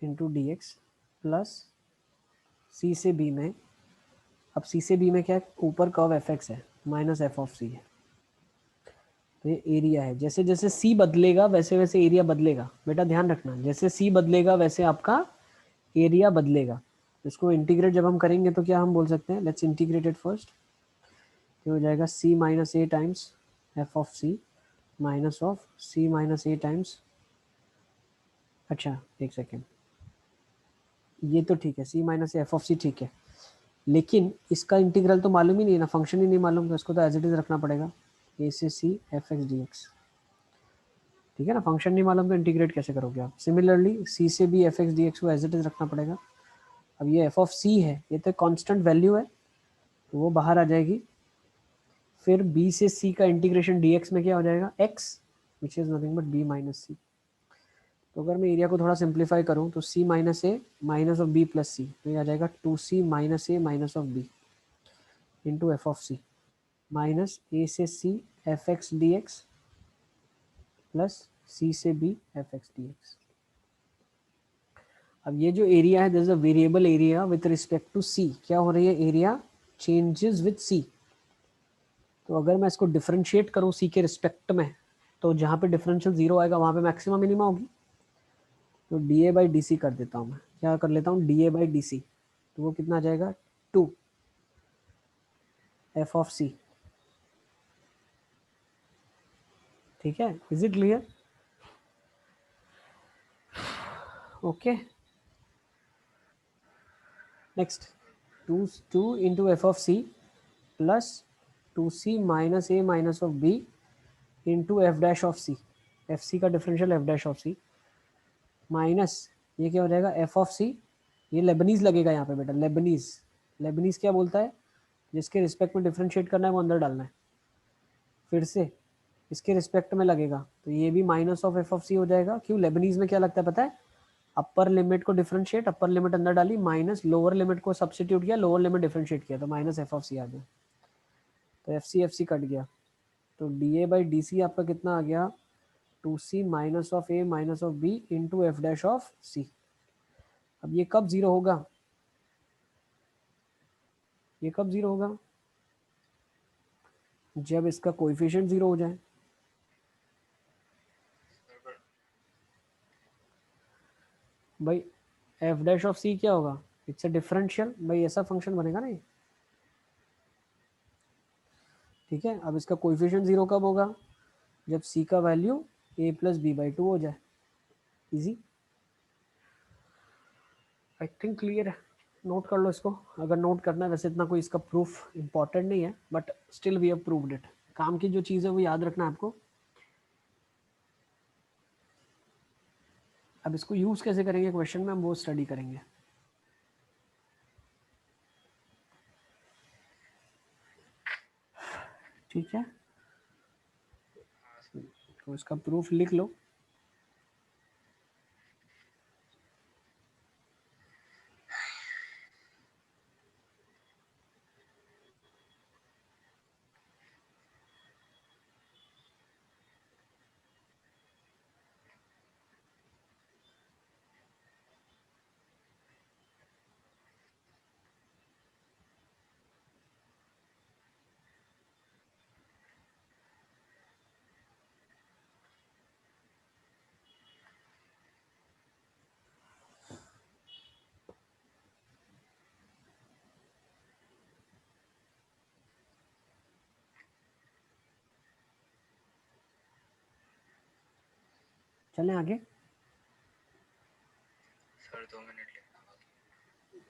इंटू डी एक्स प्लस सी से बी में, अब सी से बी में क्या है, ऊपर कर्व एफ एक्स है, माइनस एफ ऑफ सी है, तो ये एरिया है। जैसे जैसे सी बदलेगा वैसे वैसे एरिया बदलेगा, बेटा ध्यान रखना, जैसे सी बदलेगा वैसे आपका एरिया बदलेगा। इसको इंटीग्रेट जब हम करेंगे तो क्या हम बोल सकते हैं, लेट्स इंटीग्रेट इट फर्स्ट, ये हो जाएगा c minus a times f of c minus of c minus a times, अच्छा एक सेकेंड, ये तो ठीक है, c minus f of c ठीक है, लेकिन इसका इंटीग्रल तो मालूम ही नहीं है ना, फंक्शन ही नहीं मालूम, तो इसको तो एज इट इज रखना पड़ेगा, ए से c f x d x. ठीक है ना, फंक्शन नहीं मालूम तो इंटीग्रेट कैसे करोगे आप। सिमिलरली सी से b f x d x को एज इट इज रखना पड़ेगा। अब ये एफ ऑफ सी है, ये तो कांस्टेंट वैल्यू है तो वो बाहर आ जाएगी। फिर b से c का इंटीग्रेशन dx में क्या हो जाएगा, x which is nothing but b minus c. तो अगर मैं एरिया को थोड़ा सिंप्लीफाई करूं तो c minus a minus of b plus c, तो ये आ जाएगा 2c minus a minus of b into f of c minus a से c f x d x plus c से b f x d x. अब ये जो एरिया है this is a variable area with respect to c, क्या हो रही है, एरिया चेंजेस विथ c। तो अगर मैं इसको डिफरेंशिएट करूं सी के रिस्पेक्ट में, तो जहाँ पे डिफरेंशियल जीरो आएगा वहाँ पे मैक्सिमम मिनिमा होगी, तो d a by d c कर देता हूँ मैं, क्या कर लेता हूँ d a by d c, तो वो कितना आ जाएगा 2 एफ ऑफ सी। ठीक है, is it clear, okay. Next 2 into f of c plus 2c minus a minus of b into f dash of c, f c का differential f dash of c minus ये क्या हो जाएगा एफ ऑफ सी, ये लेबनीज लगेगा यहाँ पे बेटा, लेबनीज, लेबनीज क्या बोलता है, जिसके रिस्पेक्ट में डिफरेंशिएट करना है वो अंदर डालना है, फिर से इसके रिस्पेक्ट में लगेगा, तो ये भी माइनस ऑफ एफ ऑफ सी हो जाएगा। क्यों, लेबनीज में क्या लगता है पता है, अपर लिमिट को डिफरेंशिएट, अपर लिमिट अंदर डाली, माइनस लोअर लिमिट को सब्सटीट्यूट किया, लोअर लिमिट डिफरेंशिएट किया, तो माइनस एफ ऑफ सी आ गया, तो एफ सी कट गया, तो d a by d c आपका कितना आ गया, 2c minus of a minus of b into f dash of c. अब ये कब जीरो होगा, ये कब जीरो होगा? जब इसका कोएफिशिएंट जीरो हो जाए। भाई एफ डैश ऑफ सी क्या होगा? इट्स अ डिफरेंशियल, भाई ऐसा फंक्शन बनेगा ना ये, ठीक है। अब इसका कोएफिशिएंट जीरो कब होगा? जब सी का value a plus b by 2 हो जाए। इजी, आई थिंक क्लियर है। नोट कर लो इसको, अगर नोट करना है। वैसे इतना कोई इसका प्रूफ इंपॉर्टेंट नहीं है, but still we have proved it. काम की जो चीज़ है वो याद रखना है आपको। अब इसको यूज़ कैसे करेंगे क्वेश्चन में, हम वो स्टडी करेंगे। ठीक है, तो इसका प्रूफ लिख लो। चलें आगे। सर 2 मिनट लिखना बाकी।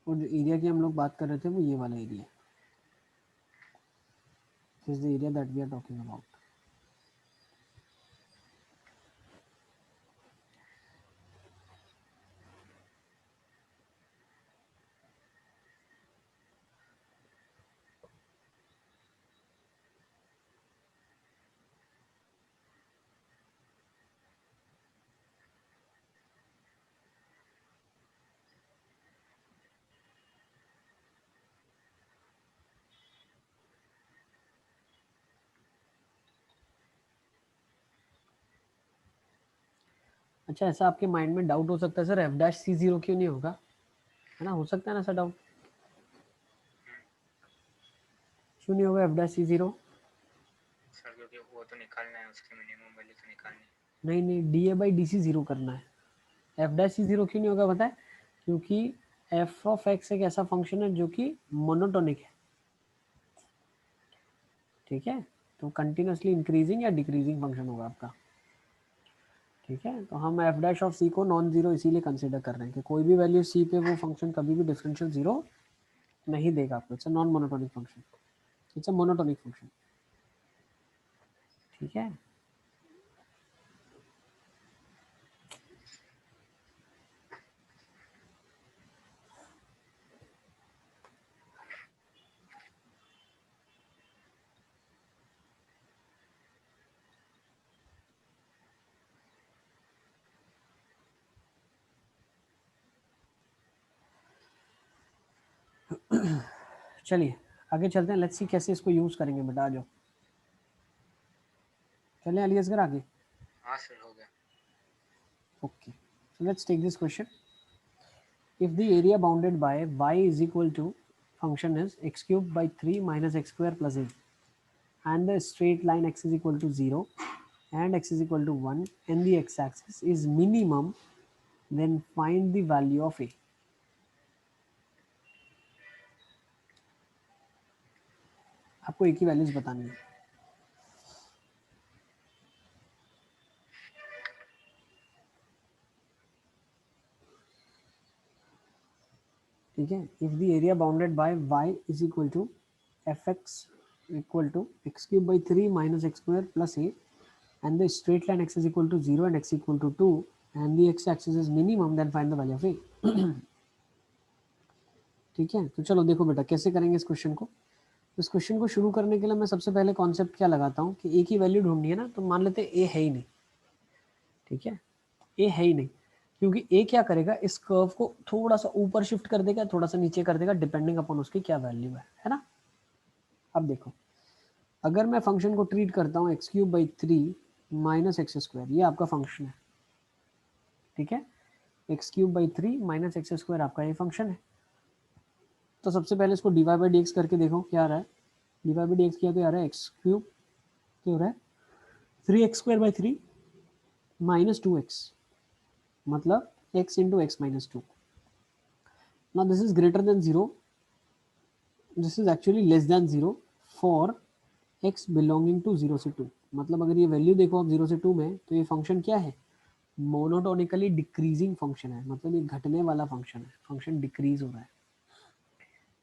और जो एरिया की हम लोग बात कर रहे थे वो ये वाला area, this is the area that we are talking about. अच्छा, ऐसा आपके माइंड में डाउट हो सकता है, sir f dash c zero क्यों नहीं होगा, है ना, हो सकता है ना ऐसा डाउट। क्यों नहीं होगा F dash c zero? Sir क्योंकि वो तो निकालना है, उसकी मिनिमम वैल्यू तो निकालनी है। नहीं नहीं, d a by d c zero करना है। एफ डैश सी जीरो क्यों नहीं होगा पता है? क्योंकि एफ ऑफ एक्स एक ऐसा फंक्शन है जो कि मोनोटोनिक है, ठीक है। तो कंटिन्यूसली इंक्रीजिंग या डिक्रीजिंग फंक्शन होगा आपका, ठीक है। तो हम एफ डैश ऑफ सी को नॉन जीरो इसीलिए कंसिडर कर रहे हैं कि कोई भी वैल्यू सी पे वो फंक्शन कभी भी डिफरेंशियल जीरो नहीं देगा आपको। It's a non monotonic function, it's a monotonic function, ठीक है। चलिए आगे चलते हैं, लेट्स सी कैसे इसको यूज करेंगे बेटा। आ जाओ, चलें अली असगर आगे। हाँ सर हो गया। Okay, so let's take this question. If the area bounded by y is equal to function is x cubed by 3 minus x square plus a, and the straight line x is equal to 0 and x is equal to 1 and the x axis is minimum, then find the value of a. आपको एक ही वैल्यूज बतानी है, ठीक है। If the area bounded by y is equal to fx equal to x cube by 3 minus x square plus a and the straight line x is equal to 0 and x equal to 2 and the x axis is minimum, then find the value of a. ठीक है, तो चलो देखो बेटा कैसे करेंगे इस क्वेश्चन को। इस क्वेश्चन को शुरू करने के लिए मैं सबसे पहले कॉन्सेप्ट क्या लगाता हूँ कि ए की वैल्यू ढूंढनी है ना, तो मान लेते ए है ही नहीं, ठीक है। ए है ही नहीं, क्योंकि ए क्या करेगा, इस कर्व को थोड़ा सा ऊपर शिफ्ट कर देगा, थोड़ा सा नीचे कर देगा, डिपेंडिंग अपॉन उसकी क्या वैल्यू है ना। अब देखो, अगर मैं फंक्शन को ट्रीट करता हूँ x cube by 3 minus x square, ये आपका फंक्शन है, ठीक है, x³/3 माइनस एक्स स्क्वायर आपका ये फंक्शन है। तो सबसे पहले इसको dy/dx करके देखो क्या आ रहा है। dy/dx किया तो आ रहा है x³ क्या हो रहा है 3x²/3 माइनस 2x, मतलब x into x minus 2। Now this is greater than 0, this is actually less than 0 for x belonging to 0 से 2। मतलब अगर ये वैल्यू देखो आप 0 से 2 में, तो ये फंक्शन क्या है, मोनोटोनिकली डिक्रीजिंग फंक्शन है, मतलब ये घटने वाला फंक्शन है, फंक्शन डिक्रीज हो रहा है।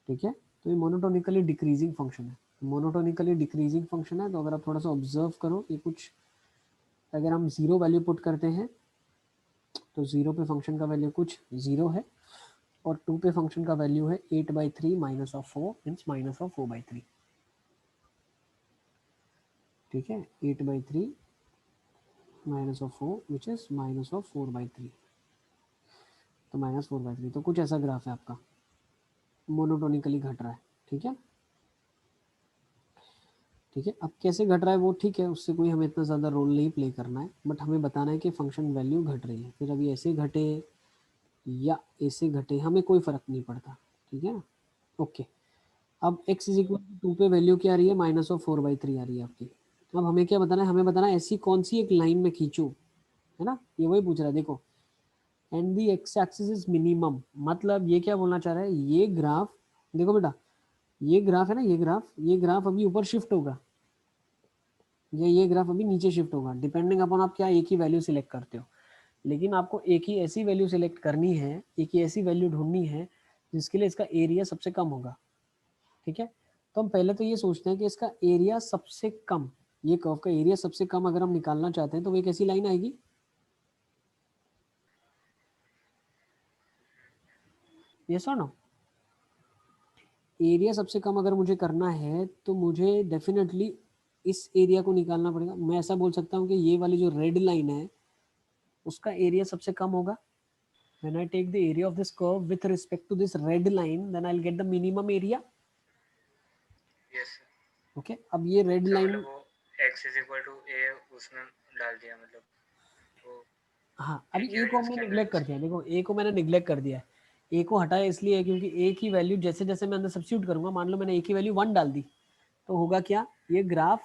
ठीक है, तो ये मोनोटोनिकली डिक्रीजिंग फंक्शन है। मोनोटोनिकली डिक्रीजिंग फंक्शन है, तो अगर आप थोड़ा सा ऑब्जर्व करो, ये कुछ अगर हम 0 वैल्यू पुट करते हैं तो 0 पे फंक्शन का वैल्यू कुछ 0 है, और 2 पे फंक्शन का वैल्यू है 8/3 minus of 4 means minus of 4/3। ठीक है, 8/3 minus of 4 which is minus of 4/3, तो माइनस 4/3। तो कुछ ऐसा ग्राफ है आपका, मोनोटोनिकली घट रहा है। ठीक है, ठीक है, अब कैसे घट रहा है वो ठीक है, उससे कोई हमें इतना ज़्यादा रोल नहीं प्ले करना है, बट हमें बताना है कि फंक्शन वैल्यू घट रही है। फिर अभी ऐसे घटे या ऐसे घटे हमें कोई फ़र्क नहीं पड़ता। ठीक है ना, ओके। अब x इज इक्वल टू 2 पे वैल्यू क्या आ रही है, माइनस ऑफ 4/3 आ रही है आपकी। अब हमें क्या बताना है, हमें बताना है ऐसी कौन सी एक लाइन में खींचूं, है ना, ये वही पूछ रहा है। देखो, and the x axis is minimum, मतलब ये क्या बोलना चाह रहा है, ये ग्राफ देखो बेटा, ये ग्राफ है ना, ये ग्राफ अभी ऊपर शिफ्ट होगा, ये ग्राफ अभी नीचे शिफ्ट होगा, डिपेंडिंग अपॉन आप क्या एक ही वैल्यू सिलेक्ट करते हो। लेकिन आपको एक ही ऐसी वैल्यू सिलेक्ट करनी है, एक ही ऐसी वैल्यू ढूंढनी है जिसके लिए इसका एरिया सबसे कम होगा। ठीक है, तो हम पहले तो ये सोचते हैं कि इसका एरिया सबसे कम, ये कर्व का एरिया सबसे कम अगर हम निकालना चाहते हैं तो वो एक ऐसी लाइन आएगी, यस और नो। एरिया सबसे कम अगर मुझे करना है तो मुझे डेफिनेटली इस एरिया को निकालना पड़ेगा। मैं ऐसा बोल सकता हूँ कि ये वाली जो रेड लाइन है उसका एरिया सबसे कम होगा। When I take the area of this curve with respect to this red line, then I'll get the minimum area. Yes sir. Okay, अब ये रेड सर लाइन, मतलब वो x is equal to a उसमें डाल दिया, मतलब वो हाँ अभी एक ही ए को वैल्यू हमने उसके अंदर निग्लेक्ट कर दिया। देखो ए को मैंने निग्लेक्ट कर दिया है, ए को हटाया इसलिए क्योंकि ए की वैल्यू जैसे जैसे मैं अंदर सब्स्टिट्यूट करूंगा, मान लो मैंने ए की वैल्यू 1 डाल दी, तो होगा क्या, ये ग्राफ,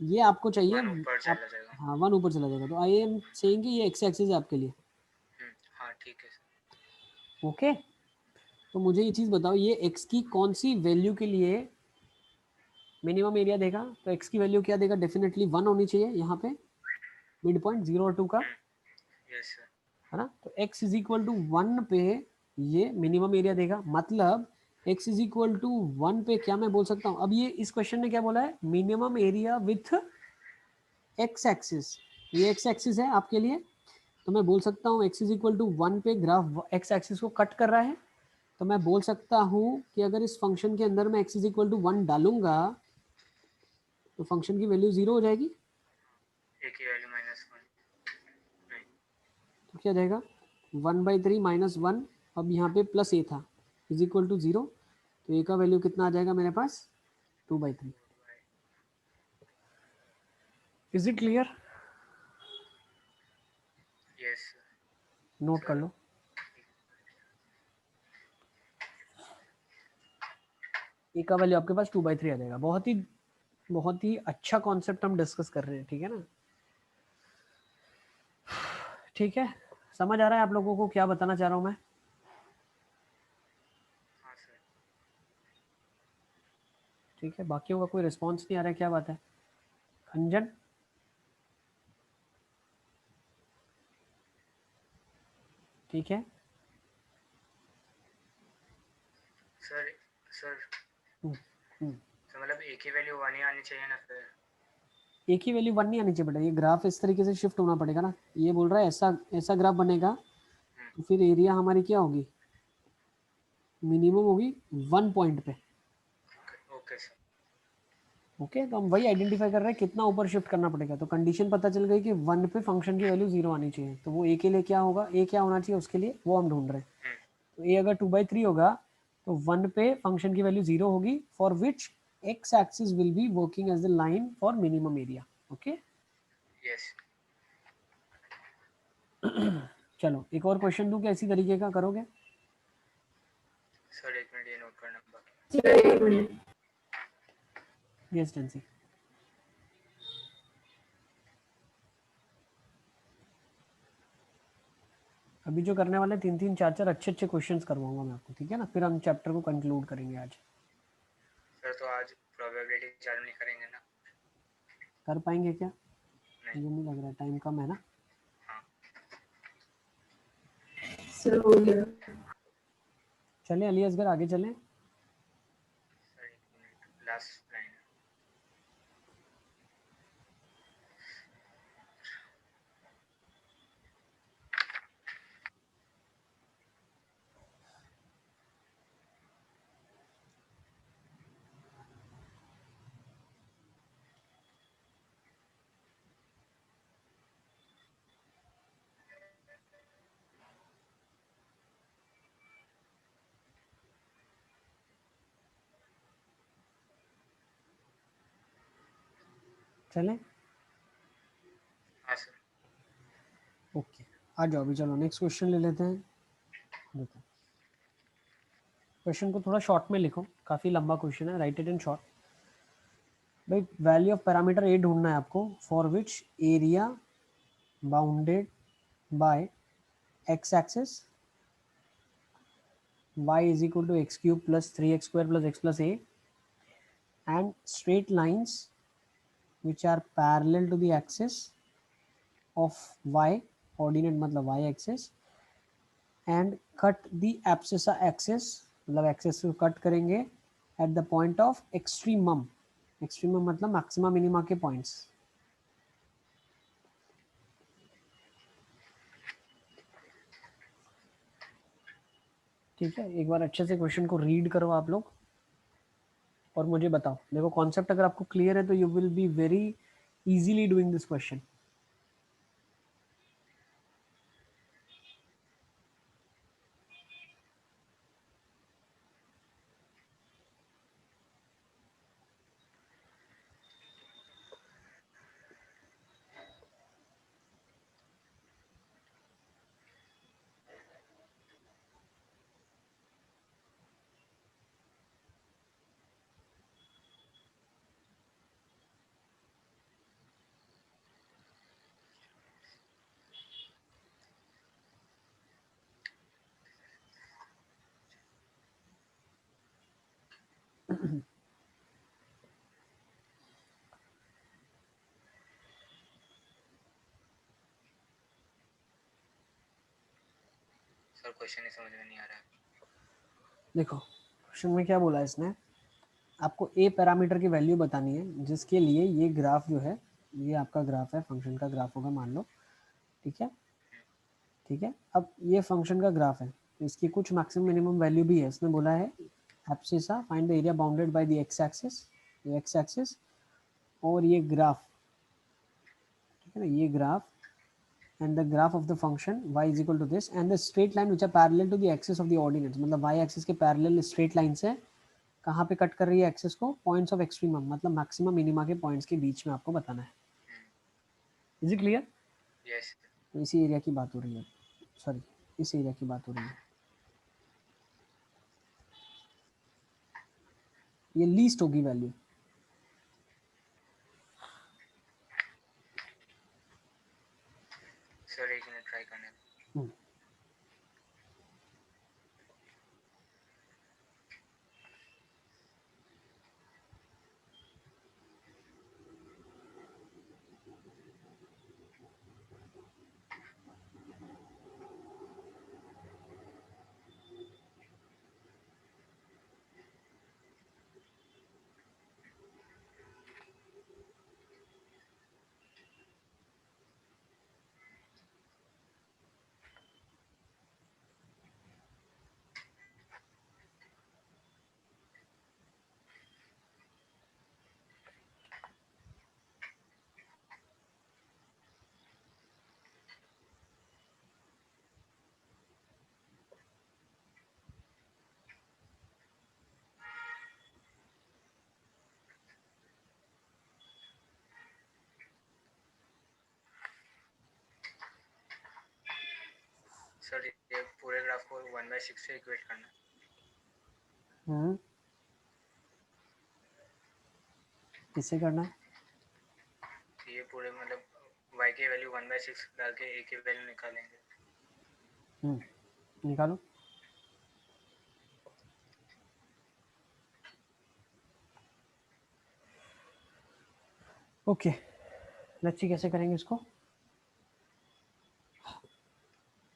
ये आपको चाहिए 1 ऊपर आप, चला जाएगा। हाँ 1 ऊपर चला जाएगा। तो आई एम सेइंग कि ये एक्स एक्सिस है आपके लिए। हाँ ठीक है सर। ओके, तो मुझे ये चीज़ बताओ, ये एक्स की कौन सी वैल्यू के लिए मिनिमम एरिया देगा, तो एक्स की वैल्यू क्या देगा, डेफिनेटली 1 होनी चाहिए यहाँ पे, मिड पॉइंट 0 और 2 का, यस सर। है ना। तो x इज इक्वल टू 1 पे ये मिनिमम एरिया देगा, मतलब x इज इक्वल टू 1 पे क्या मैं बोल सकता हूँ, अब ये इस क्वेश्चन ने क्या बोला है, minimum area with x axis, ये x एक्सिस है आपके लिए, तो मैं बोल सकता हूँ x इज इक्वल टू 1 पे ग्राफ x एक्सिस को कट कर रहा है, तो मैं बोल सकता हूँ कि अगर इस फंक्शन के अंदर मैं x इज इक्वल टू 1 डालूंगा तो फंक्शन की वैल्यू 0 हो जाएगी। एक ही वैल्यू -1 नहीं। तो क्या जाएगा 1/3 माइनस 1, अब यहाँ पे प्लस a था, इज इक्वल टू 0, तो a का वैल्यू कितना आ जाएगा मेरे पास 2/3। Is it clear, yes note कर लो। a का वैल्यू आपके पास 2/3 आ जाएगा। बहुत ही अच्छा कॉन्सेप्ट हम डिस्कस कर रहे हैं, ठीक है ना। ठीक है, समझ आ रहा है आप लोगों को क्या बताना चाह रहा हूँ मैं। हाँ सर। ठीक है, बाकियों का कोई रिस्पॉन्स नहीं आ रहा है, क्या बात है। अंजन, ठीक है सर सर हम्म। तो मतलब एक ही वैल्यू 1 ही आनी चाहिए ना फिर। एक ही वैल्यू 1 नहीं आनी चाहिए बेटा, ये ग्राफ इस तरीके से शिफ्ट होना पड़ेगा ना। ये बोल रहा है ऐसा ऐसा ग्राफ बनेगा, तो फिर एरिया हमारी क्या होगी, मिनिमम होगी 1 पॉइंट पे। Okay sir. ओके, तो हम वही आइडेंटिफाई कर रहे हैं कितना ऊपर शिफ्ट करना पड़ेगा। तो कंडीशन पता चल गई कि 1 पे फंक्शन की वैल्यू 0 आनी चाहिए, तो वो ए के लिए क्या होगा, ए क्या होना चाहिए उसके लिए, वो हम ढूंढ रहे हैं। तो ए अगर 2/3 होगा तो 1 पे फंक्शन की वैल्यू 0 होगी, for which x axis will be working as the line for minimum area. Okay yes. चलो एक और क्वेश्चन दूं क्या इसी तरीके का, करोगे? सर 1 मिनट ये नोट करना बाकी। Sir 1 minute. Yes Tennessee. अभी जो करने वाले 3-3 4-4 अच्छे क्वेश्चंस करवाऊंगा मैं आपको, ठीक है ना? फिर हम चैप्टर को कंक्लूड करेंगे आज। सर तो आज प्रोबेबिलिटी चालू नहीं करेंगे ना? कर पाएंगे क्या? नहीं। मुझे नहीं लग रहा, टाइम कम है ना। हाँ सर हो गया। चलें अली असगर आगे चलें। Sir 1 minute last line. चलें हाँ सर। ओके, आ जाओ अभी। चलो नेक्स्ट क्वेश्चन ले लेते हैं। देखो क्वेश्चन को थोड़ा शॉर्ट में लिखो, काफ़ी लंबा क्वेश्चन है, राइट इट इन शॉर्ट। भाई वैल्यू ऑफ पैरामीटर ए ढूंढना है आपको, for which area bounded bye x axis y is equal to x cube plus 3x square plus x plus a and straight lines which are parallel to the axis of y, coordinate मतलब y axis, and cut the abscissa axis, मतलब axis को cut करेंगे at the point of extremum, extremum मतलब maxima minima के points। ठीक है, एक बार अच्छे से क्वेश्चन को रीड करो आप लोग और मुझे बताओ। देखो कॉन्सेप्ट अगर आपको क्लियर है तो you will be very easily doing this question. Sir question ही समझ में नहीं आ रहा है। देखो क्वेश्चन में क्या बोला है इसने, आपको ए पैरामीटर की वैल्यू बतानी है जिसके लिए ये ग्राफ जो है, ये आपका ग्राफ है, फंक्शन का ग्राफ होगा मान लो, ठीक है? ठीक है, अब ये फंक्शन का ग्राफ है, इसकी कुछ मैक्सिमम मिनिमम वैल्यू भी है। इसने बोला है abscissa find the area bounded by the x axis, ये एक्स एक्सिस और ये ग्राफ, ठीक है ना, ये graph and the graph of the function y is equal to this and the straight line which are parallel to the axis of the ordinates, मतलब y axis के parallel straight line से कहाँ पे कट कर रही है एक्सिस को, पॉइंट्स ऑफ एक्सट्रीमम मतलब मैक्सिमम मिनिमा के पॉइंट्स के बीच में आपको बताना है। Is it clear? यस। तो इसी एरिया की बात हो रही है, सॉरी इस एरिया की बात हो रही है। ये लीस्ट होगी वैल्यू, सर 1 मिनट ट्राई करने दो। पूरे ग्राफ को 1/6 से इक्वेट करना। किससे करना है? ये पूरे मतलब y की वैल्यू 1/6 डाल के a की वैल्यू निकालेंगे। निकालो। ओके, लेट्स सी कैसे करेंगे इसको।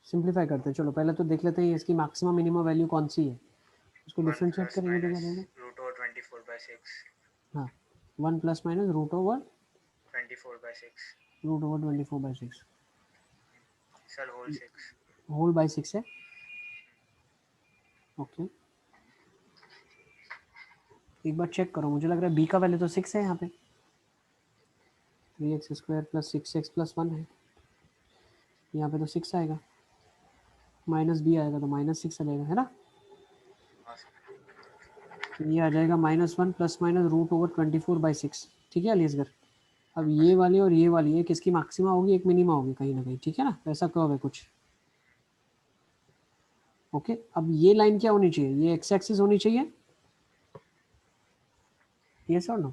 सिंपलीफाई करते हैं। चलो पहले तो देख लेते हैं इसकी मैक्सिमम मिनिमम वैल्यू कौन सी है, उसको 1 डिफरेंशिएट प्लस करेंगे तो क्या माइनस देगा? रूट ओवर 24/6 हाँ, 1 plus minus root over 24/6 sir whole 6 whole by 6 है। ओके, एक बार चेक करो, मुझे लग रहा है बी का वैल्यू तो 6 है यहाँ पे। 3x square plus 6x plus 1 है, यहाँ पे तो 6 आएगा, माइनस बी आएगा तो -6 आ जाएगा, है ना? हाँ सर। तो ये आ जाएगा -1 प्लस माइनस रूट ओवर 24/6। ठीक है अलीसगर? अब ये वाली और ये वाली है, किसकी मैक्सिमा होगी, एक मिनिमा होगी कहीं ना कहीं, ठीक है ना? ऐसा कर्व है कुछ। ओके, अब ये लाइन क्या होनी चाहिए, ये एक्स एक्सिस होनी चाहिए, यस और नो?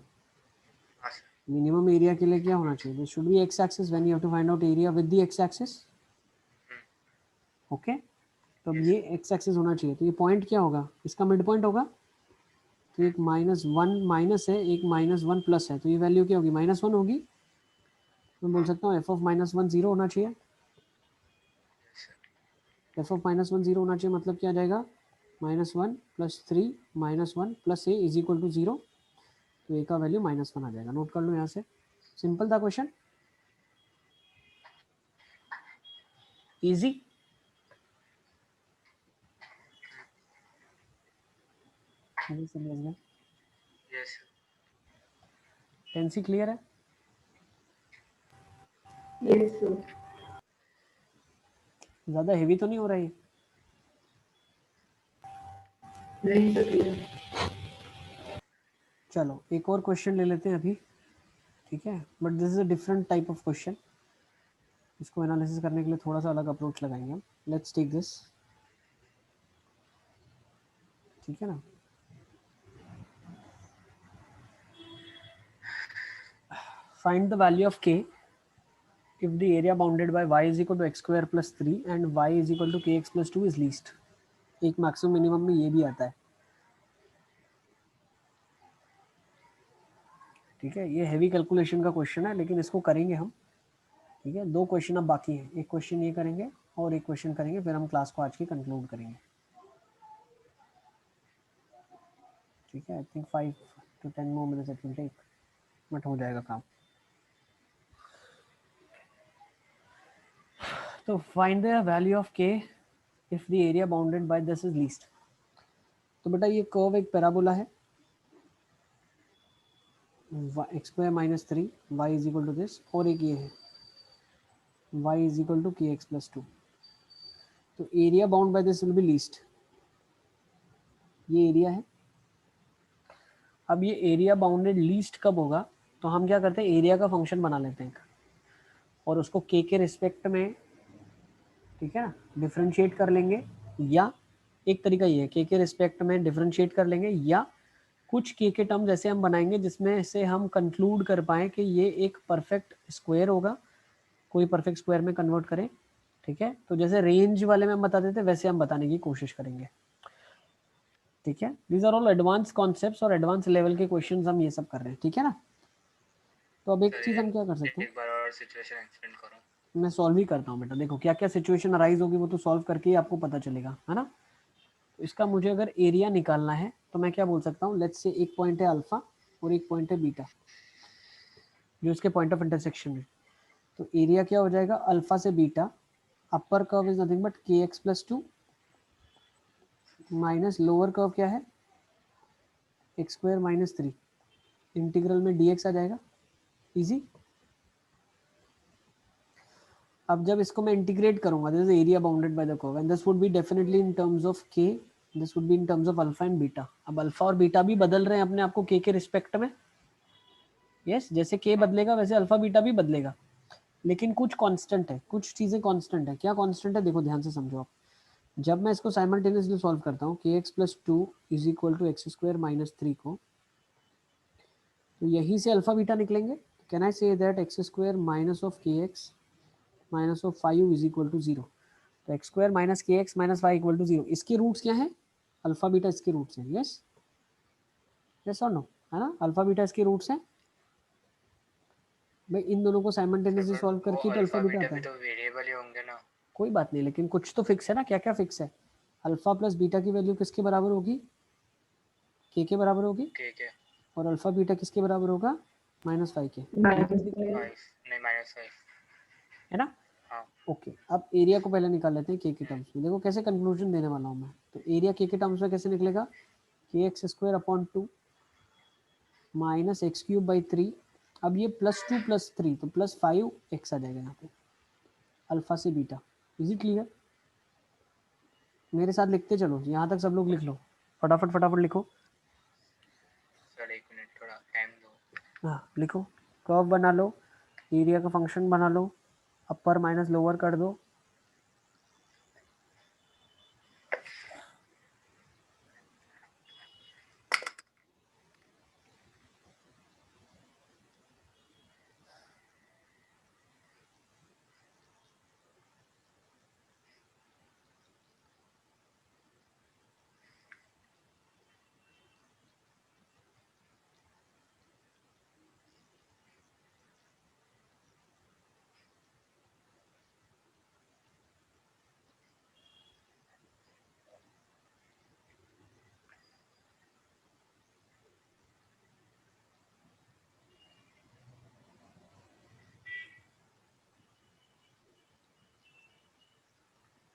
हाँ सर। मिनिमम एरिया के लिए क्या होना चाहिए, this should be x axis when you have to find out area with the x axis. Okay, तो अब ये एक्स एक्सिस होना चाहिए, तो ये पॉइंट क्या होगा, इसका मिड पॉइंट होगा। तो एक -1 माइनस है, एक -1 प्लस है, तो ये वैल्यू क्या होगी, -1 होगी। मैं बोल सकता हूँ f ऑफ -1 0 होना चाहिए। f ऑफ -1 0 होना चाहिए, मतलब क्या आ जाएगा, -1 plus 3 -1 plus a is equal to 0। तो a का वैल्यू -1 आ जाएगा, नोट कर लो यहाँ से। सिंपल था question, easy. Yes sir. Tennessee clear है? Yes, sir. ज़्यादा हेवी तो नहीं हो रहा है? नहीं सर, clear. चलो एक और क्वेश्चन ले लेते हैं अभी, ठीक है? But this is a different type of question, इसको एनालिसिस करने के लिए थोड़ा सा अलग अप्रोच लगाएंगे हम। लेट्स टेक दिस, ठीक है ना? Find the value of k if the area bounded by y is equal to x square plus 3 and y is equal to kx plus 2 is least। एक मैक्सिमम मिनिमम में ये भी आता है, ठीक है? ये हैवी कैलकुलेशन का क्वेश्चन है, लेकिन इसको करेंगे हम, ठीक है? 2 क्वेश्चन अब बाकी हैं, एक क्वेश्चन ये करेंगे और एक क्वेश्चन करेंगे, फिर हम क्लास को आज की कंक्लूड करेंगे, ठीक है? I think 5 to 10 more minutes it will take, but हो जाएगा काम। तो find the value of k if the area bounded by this is least। तो बेटा ये कर्व एक पैराबोला है, x square -3 y is equal to this, और एक ये है y is equal to kx plus 2। तो area bound by this will be least, ये एरिया है। अब ये एरिया बाउंडेड लीस्ट कब होगा, तो हम क्या करते हैं, एरिया का फंक्शन बना लेते हैं और उसको k के रिस्पेक्ट में, ठीक है ना, डिफरेंशिएट कर लेंगे। या एक तरीका ये है, k के रिस्पेक्ट में डिफरेंशिएट कर लेंगे, या कुछ k के टर्म्स ऐसे हम बनाएंगे जिसमें से हम कंक्लूड कर पाए कि ये एक परफेक्ट स्क्वायर होगा, कोई परफेक्ट स्क्वायर में कन्वर्ट करें, ठीक है? तो जैसे रेंज वाले में हम बताते थे वैसे हम बताने की कोशिश करेंगे, ठीक है? These are all advance concepts और एडवांस लेवल के क्वेश्चंस हम ये सब कर रहे हैं, ठीक है ना? तो अब एक चीज हम क्या कर सकते हैं, एक बार और सिचुएशन एक्सप्लेन करो। मैं सॉल्व ही करता हूँ बेटा। देखो क्या क्या सिचुएशन अराइज होगी वो तो सॉल्व करके ही आपको पता चलेगा, है ना? तो इसका मुझे अगर एरिया निकालना है तो मैं क्या बोल सकता हूँ, लेट्स से एक पॉइंट है अल्फा और एक पॉइंट है बीटा, जो इसके पॉइंट ऑफ इंटरसेक्शन है। तो एरिया क्या हो जाएगा, अल्फा से beta, upper curve is nothing but kx plus 2 minus lower curve क्या है, एक्स स्क्वायर -3, इंटीग्रल में dx आ जाएगा, इजी। अब जब इसको मैं इंटीग्रेट करूंगा, this is area bounded by the curve and this would be definitely in terms of k, this would be in terms of alpha and beta. अब अल्फा और बीटा भी बदल रहे हैं अपने आप को k के रिस्पेक्ट में, यस, जैसे k बदलेगा वैसे अल्फा बीटा भी बदलेगा, लेकिन कुछ कांस्टेंट है, कुछ चीजें कांस्टेंट है। क्या कांस्टेंट है, देखो ध्यान से समझो आप। जब मैं इसको साइमल्टेनियसली सॉल्व करता हूँ k x plus two is equal to x square minus three को, तो यहीं से अल्फा बीटा निकलेंगे। Can I say that x square minus of k x minus of five is equal to zero. तो x square minus k x minus five equal to zero, इसके रूट्स क्या है? अल्फा बीटा इसके रूट्स हैं। यस यस और नो, है ना? अल्फा बीटा इसके रूट्स हैं। भाई इन दोनों को साइमल्टेनियसली सॉल्व वो करके तो अल्फा अल्फा बीटा बीटा आता भी है। तो वेरिएबल ही होंगे ना। कोई बात नहीं, लेकिन कुछ तो फिक्स है ना। क्या क्या फिक्स है? अल्फा प्लस बीटा की वैल्यू किसके बराबर होगी? के बराबर होगी। के और अल्फा बीटा किसके बराबर होगा? माइनस फाइव के। माइनस क्लियर है? 5 नहीं -5 है ना? हाँ। ओके, अब एरिया को पहले निकाल लेते हैं के टर्म्स में। देखो कैसे कंक्लूजन देने वाला हूँ मैं। तो एरिया के टर्म्स में कैसे निकलेगा? के x square upon two minus x cube by three. अब ये प्लस टू प्लस थ्री तो प्लस फाइव एक्स आ जाएगा यहाँ पे, अल्फा से बीटा। Is it clear? मेरे साथ लिखते चलो, यहाँ तक सब लोग लिख लो, फटाफट फटाफट लिखो। सर 1 मिनट थोड़ा टाइम दो। हाँ लिखो, कर्व बना लो, एरिया का फंक्शन बना लो, अपर माइनस लोअर कर दो।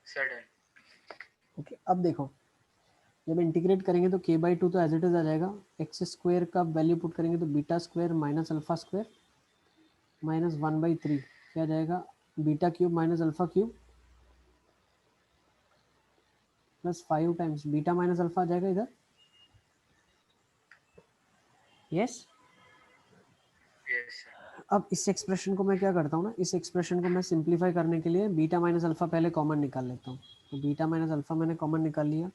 Sir done. ओके, अब देखो, जब इंटीग्रेट करेंगे तो के बाई टू तो एज इट इज आ जाएगा। एक्स स्क्वायर का वैल्यू पुट करेंगे तो beta square minus alpha square minus one by three क्या जाएगा? Beta cube minus alpha cube plus five times beta minus alpha आ जाएगा इधर। यस। Yes sir. अब इस एक्सप्रेशन को मैं क्या करता हूँ ना, इस एक्सप्रेशन को मैं सिंप्लीफाई करने के लिए बीटा माइनस अल्फा पहले कॉमन निकाल लेता हूँ। तो बीटा माइनस अल्फा मैंने कॉमन निकाल लिया।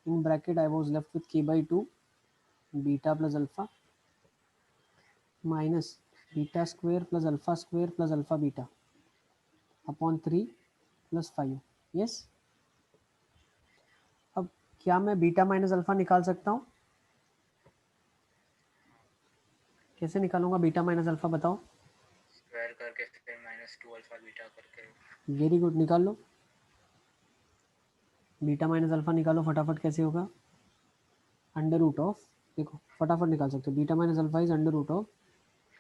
In bracket I was left with k by two beta plus alpha minus beta square plus alpha beta upon three plus five. Yes. अब क्या मैं बीटा माइनस अल्फा निकाल सकता हूँ? कैसे निकालूंगा बीटा माइनस अल्फा बताओ? स्क्वायर करके फिर -2 अल्फा बीटा करके। वेरी गुड, निकाल लो। बीटा माइनस अल्फा निकालो फटाफट। कैसे होगा? अंडर रूट ऑफ, देखो फटाफट निकाल सकते हो। Beta minus alpha is under root of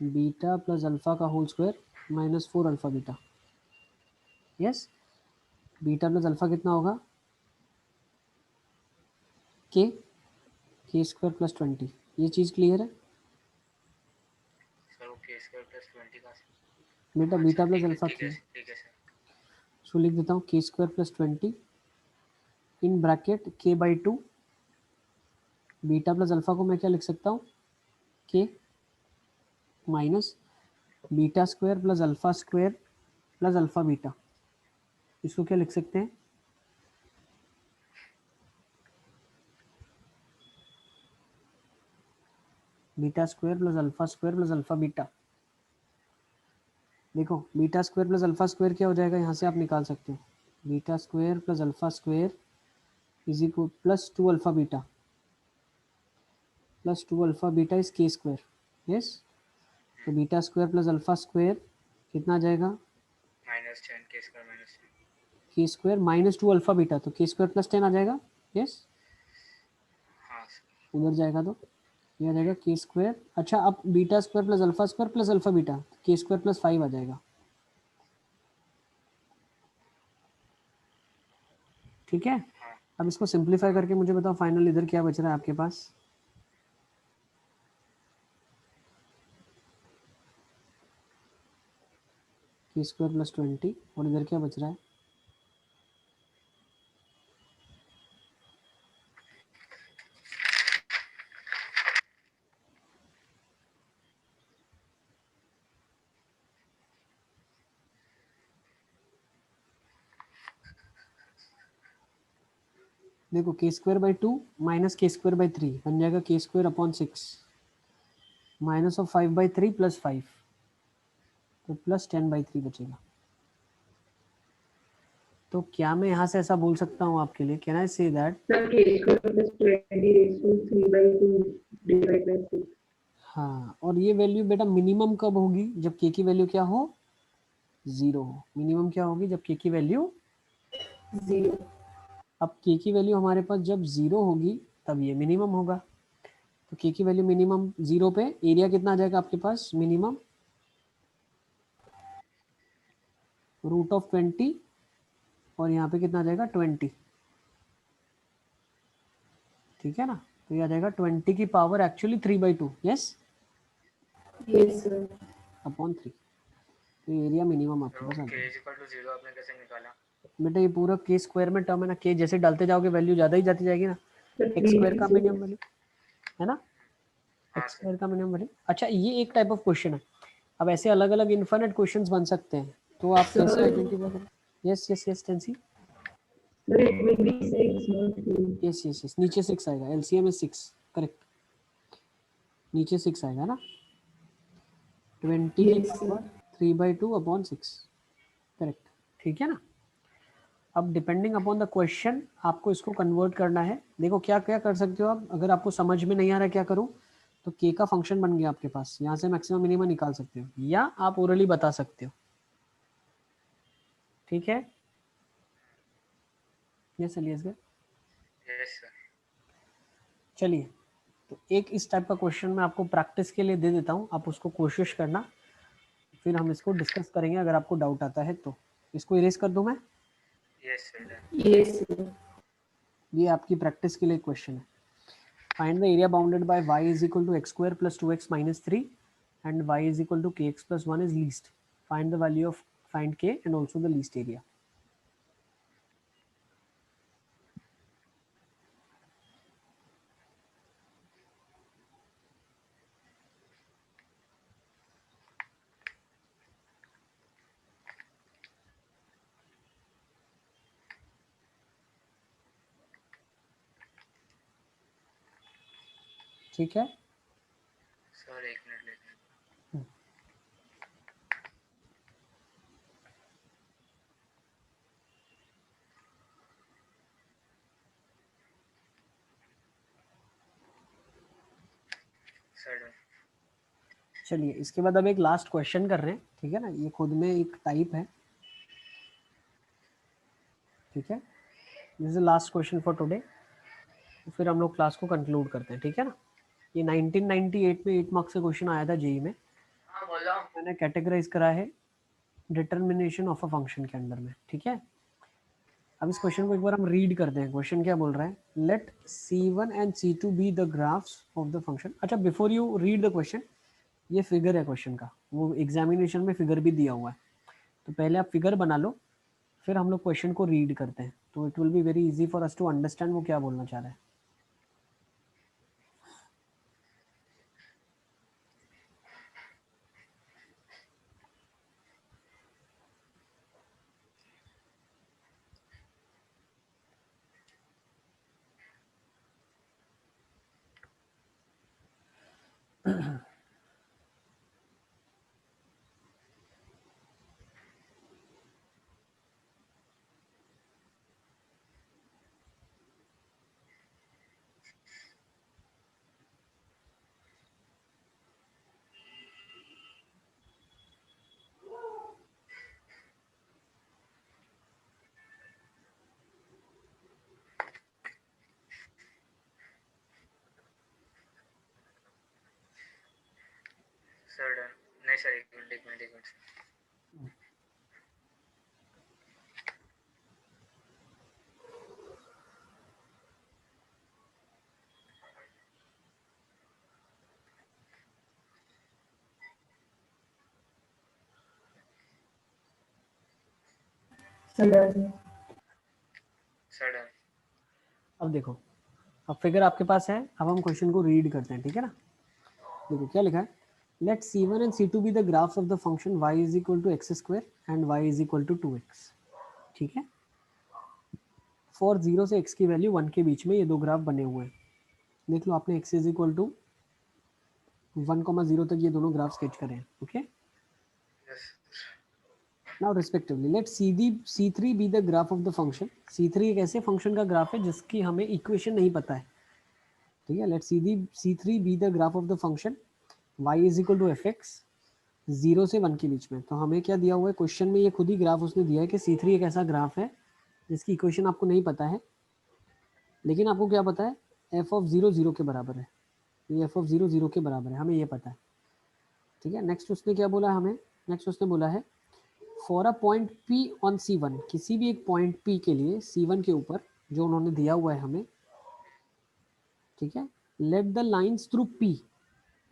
beta plus alpha का whole square minus four alpha beta. Yes. Beta plus alpha कितना होगा? के स्क्वायर प्लस 20। ये चीज़ क्लियर है सर वो के स्क्वायर प्लस 20 का। बेटा? अच्छा बीटा प्लस अल्फा ठीक है की ठीक है सर। सो लिख देता हूँ k square plus 20 in bracket k by two. Beta plus alpha को मैं क्या लिख सकता हूँ? K minus beta square plus alpha square plus alpha beta. इसको क्या लिख सकते हैं? Beta square plus alpha square plus alpha beta. देखो beta square plus alpha square क्या हो जाएगा, यहाँ से आप निकाल सकते हो। Beta square plus alpha square is equal plus two alpha beta plus two alpha beta is के स्क्वायर। यस। तो beta square plus alpha square कितना आ जाएगा? -10 के स्क्वायर -10। के square minus two alpha beta, तो के स्क्वायर प्लस 10 आ जाएगा। यस। हाँ सर। उधर जाएगा तो ये आ जाएगा के स्क्वायर। अच्छा, अब beta square plus alpha beta, के स्क्वायर प्लस फाइव आ जाएगा। ठीक है। हाँ अब इसको सिंप्लीफाई करके मुझे बताओ फाइनल इधर क्या बच रहा है आपके पास? के स्क्वायर प्लस 20 और इधर क्या बच रहा है? देखो के स्क्वायर बाई 2 माइनस के स्क्वायर बाई 3 बन जाएगा के square upon 6 minus of 5 by 3 plus 5 तो प्लस 10 बाई 3 बचेगा। तो क्या मैं यहाँ से ऐसा बोल सकता हूँ आपके लिए, can I say that Sir, k square plus 20 raised to 3/2 divided by 6. हाँ, और ये वैल्यू बेटा मिनिमम कब होगी, जब के की वैल्यू क्या हो, 0 हो। मिनिमम क्या होगी, जब के की वैल्यू 0. अब के की वैल्यू हमारे पास जब 0 होगी तब ये मिनिमम होगा। तो के की वैल्यू मिनिमम 0 पे एरिया कितना आ जाएगा आपके पास, मिनिमम रूट ऑफ 20 और यहाँ पे कितना आ जाएगा 20, ठीक है ना। तो ये आ जाएगा 20 की power actually 3/2, yes Yes, sir. Upon 3। तो एरिया मिनिमम आपके तो पास आ k जाएगा। is equal to 0 आपने कैसे निकाला? बेटा ये पूरा के स्क्वायर में टर्म है ना, के जैसे डालते जाओगे वैल्यू ज़्यादा ही जाती जाएगी ना, Sir, एक्स 3 स्क्वायर का is मिनिमम वैल्यू है ना, हाँ एक्स सर। स्क्वायर का मिनिमम वैल्यू। अच्छा ये एक टाइप ऑफ क्वेश्चन है। अब ऐसे अलग अलग इन्फिनिट क्वेश्चंस बन सकते हैं, तो आप कैसे Sir. आइडेंटिफाई करें। Yes yes yes Tennessee, Sir, it will be 6, not 2. Yes yes yes, नीचे 6 आएगा, एलसीएम में 6, करेक्ट, नीचे 6 आएगा ना, 20 की Yes, sir. Power 3/2 upon 6, correct, ठीक है ना। अब डिपेंडिंग अपॉन द क्वेश्चन आपको इसको कन्वर्ट करना है। देखो क्या क्या कर सकते हो आप, अगर आपको समझ में नहीं आ रहा क्या करूँ, तो के का फंक्शन बन गया आपके पास, यहाँ से मैक्सिमम मिनिमम निकाल सकते हो या आप ओरली बता सकते हो, ठीक है। यस एलियस सर, यस सर। चलिए तो एक इस टाइप का क्वेश्चन मैं आपको प्रैक्टिस के लिए दे देता हूँ, आप उसको कोशिश करना, फिर हम इसको डिस्कस करेंगे अगर आपको डाउट आता है तो। इसको इरेज कर दूं मैं, यस सर। Yes, sir. ये आपकी प्रैक्टिस के लिए क्वेश्चन है। Find the area bounded by y is equal to x square plus 2x minus 3 and y is equal to kx plus 1 is least, find the value of, find k and also the least area. ठीक है, सर एक मिनट लेते सर। चलिए इसके बाद अब एक लास्ट क्वेश्चन कर रहे हैं, ठीक है ना, ये खुद में एक टाइप है, ठीक है। This is the last question for today, फिर हम लोग क्लास को कंक्लूड करते हैं, ठीक है ना। ये 1998 में 8 मार्क्स का क्वेश्चन आया था जेई में, हाँ बोलो। मैंने कैटेगराइज करा है डिटर्मिनेशन ऑफ अ फंक्शन के अंदर में, ठीक है। अब इस क्वेश्चन को एक बार हम रीड करते हैं। क्वेश्चन क्या बोल रहा है, let C1 and C2 be the graphs of the function. अच्छा before you read the question, ये फिगर है क्वेश्चन का, वो एग्जामिनेशन में फिगर भी दिया हुआ है, तो पहले आप फिगर बना लो, फिर हम लोग क्वेश्चन को रीड करते हैं, तो it will be very easy for us to understand वो क्या बोलना चाह रहा है। Sir done. नहीं सर एक मिनट एक मिनट एक minute. Sir, done. Sir done. अब देखो, अब फिगर आपके पास है, अब हम क्वेश्चन को रीड करते हैं, ठीक है ना। देखो क्या लिखा है, let C1 and C2 be the graphs of the function y is equal to x square and y is equal to 2x, ठीक है। फॉर 0 से x की वैल्यू 1 के बीच में ये दो ग्राफ बने हुए हैं। देख लो आपने x इज इक्वल टू 1,0 तक ये दोनों ग्राफ स्केच करें। Okay, Yes. Now respectively let C3 be the graph of the function. C3 एक ऐसे फंक्शन का ग्राफ है जिसकी हमें इक्वेशन नहीं पता है, ठीक है। Let C3 be the graph of the function y is equal to fx 0 से 1 के बीच में। तो हमें क्या दिया हुआ है क्वेश्चन में, ये खुद ही ग्राफ उसने दिया है कि C3 एक ऐसा ग्राफ है जिसकी इक्वेशन आपको नहीं पता है, लेकिन आपको क्या पता है, f ऑफ 0 0 के बराबर है, ये f ऑफ 0 0 के बराबर है, हमें ये पता है, ठीक है। नेक्स्ट उसने क्या बोला हमें, नेक्स्ट उसने बोला है for a point P on C1, किसी भी एक पॉइंट P के लिए C1 के ऊपर जो उन्होंने दिया हुआ है हमें, ठीक है। Let the lines through P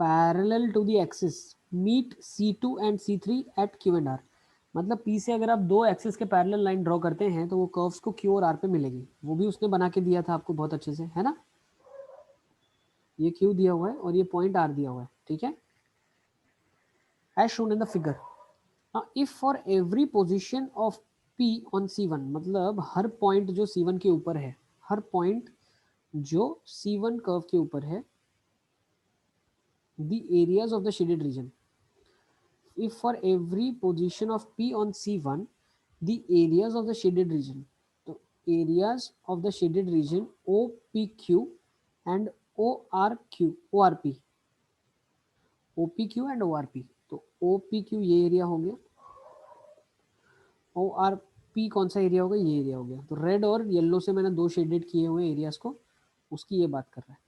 parallel to the axis meet C2 and C3 at Q and R। मतलब P से अगर आप दो एक्सिस के पैरेलल लाइन ड्रॉ करते हैं तो वो कर्व्स को Q और R पे मिलेगी। वो भी उसने बना के दिया था आपको बहुत अच्छे से, है ना। ये Q दिया हुआ है और ये पॉइंट R दिया हुआ है, ठीक है, as shown in the figure. If for every position of P on C1, मतलब हर पॉइंट जो C1 के ऊपर है, हर पॉइंट जो C1 कर्व के ऊपर है, the areas of the shaded region, if for every position of P on C1 the areas of the shaded region, तो areas of the shaded region OPQ and ORP and ORP, तो OPQ ये एरिया हो गया, ORP कौन सा एरिया होगा, ये एरिया हो गया। तो रेड और येलो से मैंने दो शेडेड किए हुए एरियाज को, उसकी ये बात कर रहा है।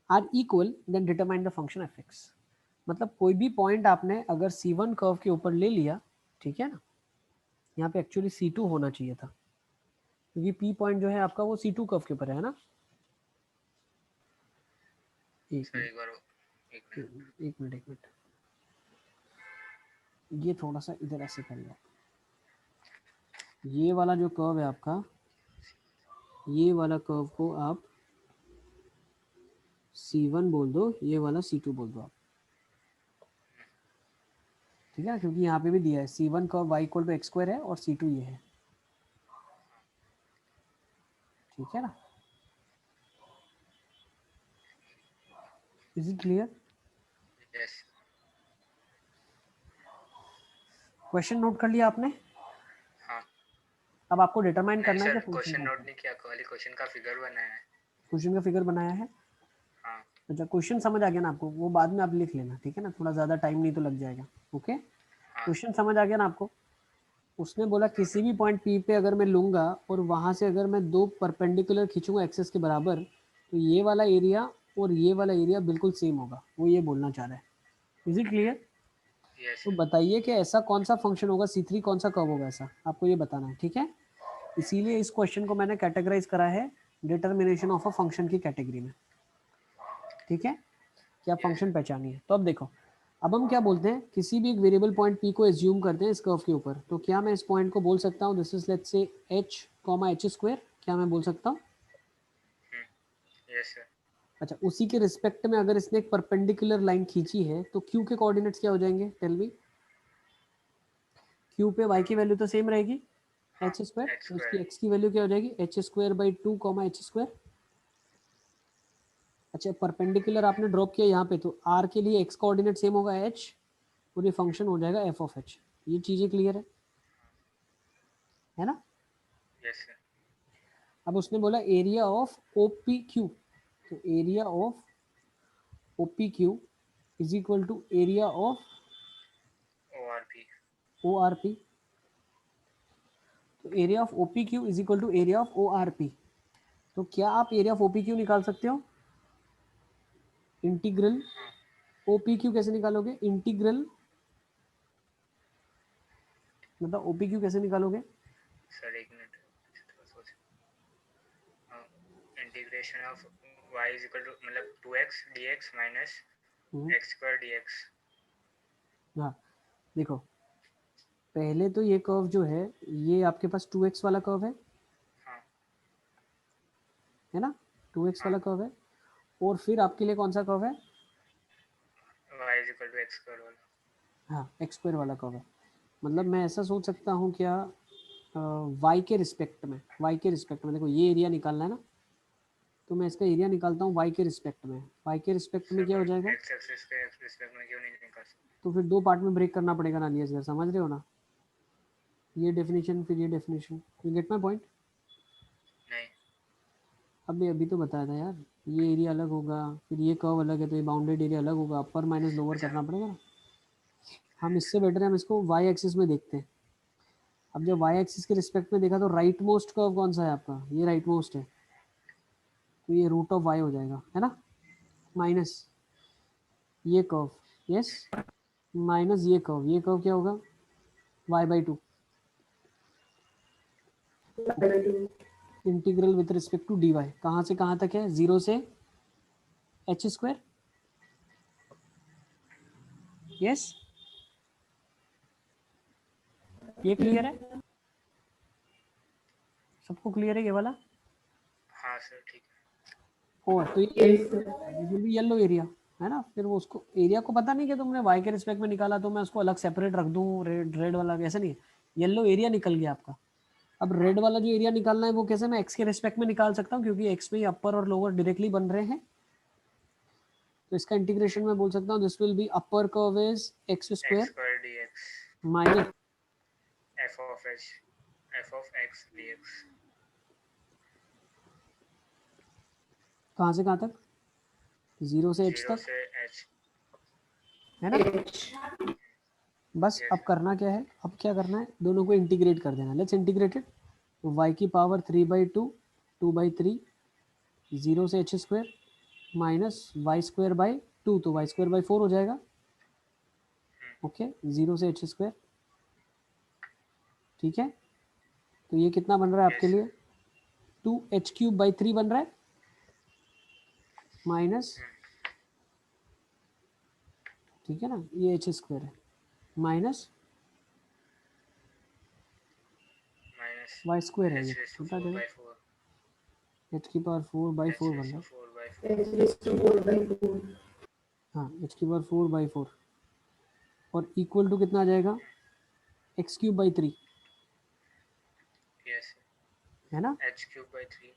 Are equal then determine the function fx। मतलब कोई भी पॉइंट आपने अगर C1 कर्व के ऊपर ले लिया, ठीक है ना, यहाँ पे एक्चुअली C2 होना चाहिए था क्योंकि P पॉइंट जो है आपका वो C2 कर्व के ऊपर है ना। एक मिनट, ये थोड़ा सा इधर ऐसे कर लो। ये वाला जो कर्व है आपका, ये वाला कर्व को आप C1 बोल दो, ये वाला C2 बोल दो आप, ठीक है, क्योंकि यहाँ पे भी दिया है C1 curve y equal to x square है और C2 ये है, ठीक है ना। Is it clear? Yes. Question note कर लिया आपने? हाँ। अब आपको डिटरमाइन करना है सर कि फंक्शन क्वेश्चन कौन नोट सा। नहीं किया, खाली क्वेश्चन का फिगर बनाया है। क्वेश्चन का फिगर बनाया है, हाँ। अच्छा क्वेश्चन समझ आ गया ना आपको, वो बाद में आप लिख लेना, ठीक है ना, थोड़ा ज़्यादा टाइम नहीं तो लग जाएगा। ओके, हाँ। क्वेश्चन समझ आ गया ना आपको। उसने बोला किसी भी पॉइंट P पे अगर मैं लूँगा और वहाँ से अगर मैं दो परपेंडिकुलर खींचूंगा एक्सेस के बराबर, तो ये वाला एरिया और ये वाला एरिया बिल्कुल सेम होगा, वो ये बोलना चाह रहा है। Is it clear? यस। तो बताइए कि ऐसा कौन सा फंक्शन होगा, C3 कौन सा कर्व होगा, ऐसा आपको ये बताना है, ठीक है। इसीलिए इस क्वेश्चन को मैंने कैटेगराइज करा है डिटर्मिनेशन ऑफ अ फंक्शन की कैटेगरी में, ठीक है, क्या फंक्शन पहचानिए। तो अब देखो, अब हम क्या बोलते हैं, किसी भी एक वेरिएबल पॉइंट P को एज्यूम करते हैं इस कर्व के ऊपर, तो क्या मैं इस पॉइंट को बोल सकता हूँ this is let's say h, h², क्या मैं बोल सकता हूँ? Yes sir. अच्छा, उसी के रिस्पेक्ट में अगर इसने एक परपेंडिकुलर लाइन खींची है तो Q के कोऑर्डिनेट्स क्या हो जाएंगे, टेल मी। Q पे y की वैल्यू तो सेम रहेगी h², तो इसकी x की वैल्यू क्या हो जाएगी, h²/2, h²। अच्छा, परपेंडिकुलर आपने ड्रॉप किया यहाँ पे, तो r के लिए x कोऑर्डिनेट सेम होगा h और ये फंक्शन हो जाएगा f ऑफ h। ये चीज़ें क्लियर है ना। Yes sir. अब उसने बोला एरिया ऑफ OPQ, तो area of OPQ is equal to area of ORP। ORP, तो area of OPQ is equal to area of ORP। तो क्या आप एरिया ऑफ OPQ निकाल सकते हो, इंटीग्रल OPQ कैसे निकालोगे, इंटीग्रल मतलब OPQ कैसे निकालोगे, सर एक मिनट सोच। Integration of y is equal to मतलब 2x dx minus x² dx। हाँ देखो, पहले तो ये कर्व जो है ये आपके पास 2x वाला कर्व हाँ। है ना, 2x वाला कर्व है, और फिर आपके लिए कौन सा कर्व है, y is equal to x² वाला। हाँ x² वाला कर्व है। मतलब मैं ऐसा सोच सकता हूँ क्या y के रिस्पेक्ट में, देखो ये एरिया निकालना है ना, तो मैं इसका एरिया निकालता हूँ y के रिस्पेक्ट में। y के रिस्पेक्ट में क्या हो जाएगा? एक्स एक्सिस के रिस्पेक्ट में क्यों नहीं निकाल सकते? तो फिर 2 पार्ट में ब्रेक करना पड़ेगा ना लिया सर, समझ रहे हो ना? ये डेफिनेशन फिर ये definition, you get my point? नहीं, अभी तो बताया था यार, ये एरिया अलग होगा, फिर ये कर्व अलग है, तो ये बाउंडेड एरिया अलग होगा, अपर माइनस लोअर करना पड़ेगा ना। हम इससे बेटर है हम इसको y एक्सिस में देखते हैं। अब जब y एक्सिस के रिस्पेक्ट में देखा तो राइट मोस्ट कर्व कौन सा है आपका? ये राइट मोस्ट है, तो ये रूट ऑफ y हो जाएगा, है ना, माइनस ये कर्व, यस, माइनस ये कर्व क्या होगा? y/2 integral with respect to dy, कहाँ से कहाँ तक है? 0 से h², यस, ये क्लियर है? सबको क्लियर है ये वाला? हाँ सर ठीक है। और तो ये भी येलो एरिया है ना, फिर वो उसको एरिया को पता नहीं कि तुमने y के रिस्पेक्ट में निकाला तो मैं उसको अलग सेपरेट रख दूं, रेड वाला, ऐसा नहीं है, येलो एरिया निकल गया आपका। अब रेड वाला जो एरिया निकालना है वो कैसे मैं x के रिस्पेक्ट में निकाल सकता हूँ, क्योंकि x में अपर और लोअर डायरेक्टली बन रहे हैं, तो इसका इंटीग्रेशन में बोल सकता हूँ this will B upper curve is x² dx minus f of x dx। कहाँ से कहाँ तक? 0 से h 0 तक, से h। है ना? बस अब करना क्या है, अब क्या करना है, दोनों को इंटीग्रेट कर देना। Let's integrate it. y की पावर 3/2 2/3 0 से h² माइनस y²/2, तो y²/4 हो जाएगा। ओके, 0 से h², ठीक है, तो ये कितना बन रहा है आपके लिए? 2h³/3 बन रहा है, माइनस, ठीक है ना, ये h² है, माइनस y² है, ये छोटा जगह h⁴/4 बन रहा है, हाँ h⁴/4 और इक्वल टू कितना आ जाएगा? x³/3, है ना, h⁵/3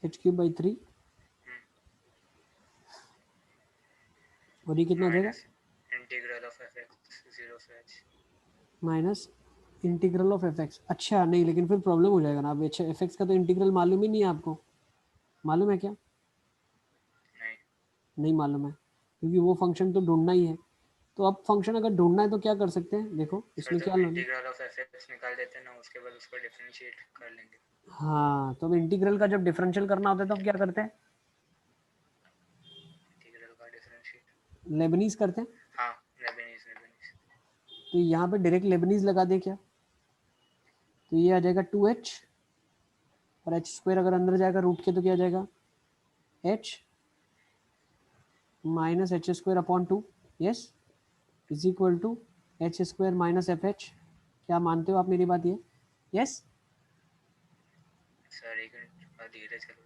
h⁵/3 और ये कितना आ जाएगा? इंटीग्रल ऑफ fx 0 से h। Minus integral of fx। अच्छा नहीं, लेकिन फिर प्रॉब्लम हो जाएगा ना, अब fx का तो इंटीग्रल मालूम ही नहीं है आपको, मालूम है क्या? नहीं मालूम है, क्योंकि वो फंक्शन तो ढूंढना ही है। तो अब फंक्शन अगर ढूंढना है तो क्या कर सकते हैं, देखो इसमें क्या लेना, इंटीग्रल ऑफ fx निकाल देते हैं ना, उसके बाद उसको डिफरेंशिएट कर लेंगे। हाँ, तो अब इंटीग्रल का जब डिफरेंशियल करना होता है तो हम क्या करते हैं? इंटीग्रल का डिफरेंशिएट लेबनीज करते हैं। हाँ, लेबनीज। तो यहाँ पे डायरेक्ट लेबनीज लगा दे क्या, तो ये आ जाएगा 2h और h² अगर अंदर जाएगा रूट के तो क्या आ जाएगा? h minus h²/2, yes, is equal to h² minus fh। क्या मानते हो आप मेरी बात? ये यस? सर एक मिनट धीरे चलो।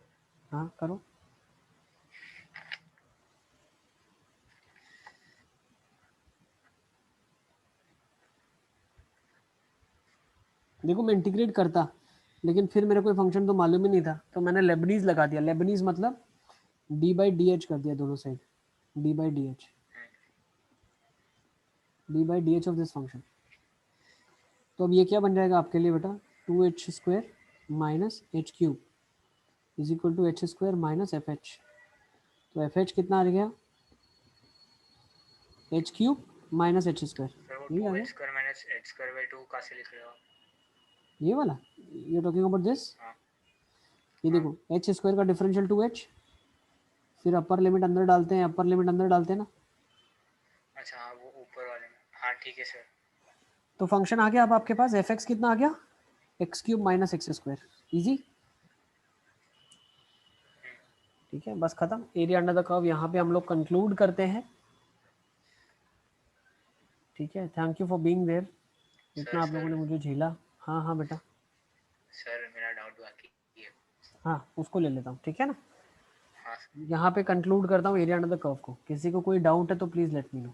हाँ करो। देखो मैं इंटीग्रेट करता, लेकिन फिर मेरे को फंक्शन तो मालूम ही नहीं था, तो मैंने लेबनीज लगा दिया। लेबनीज मतलब d/dh कर दिया दोनों side, d/dh, d/dh of this function. तो अब ये क्या बन जाएगा आपके लिए बेटा? 2h² minus h³ is equal to h² minus fh। तो fh कितना आ गया? h³ माइनस h², यही आ गया। h² माइनस h²/2 कहाँ से लिख रहे हो आप? ये वाला, यू टॉकिंग अबाउट दिस, ये देखो h² का डिफरेंशियल 2h, फिर अपर लिमिट अंदर डालते हैं, अपर लिमिट अंदर डालते हैं ना। अच्छा हाँ, वो ऊपर वाले में, हाँ ठीक है सर। तो फंक्शन आ गया अब आपके पास, fx कितना आ गया? x³ माइनस x², इजी, ठीक है, बस खत्म। एरिया अंडर द कर्व यहाँ पे हम लोग कंक्लूड करते हैं, ठीक है। Thank you for being there, इतना आप लोगों ने मुझे झेला। हाँ हाँ बेटा, सर मेरा डाउट बाकी है। हाँ उसको ले लेता हूँ, ठीक है ना। हाँ यहाँ पे कंक्लूड करता हूँ एरिया अंडर द कर्व को। किसी को कोई डाउट है तो प्लीज़ लेट मी नो।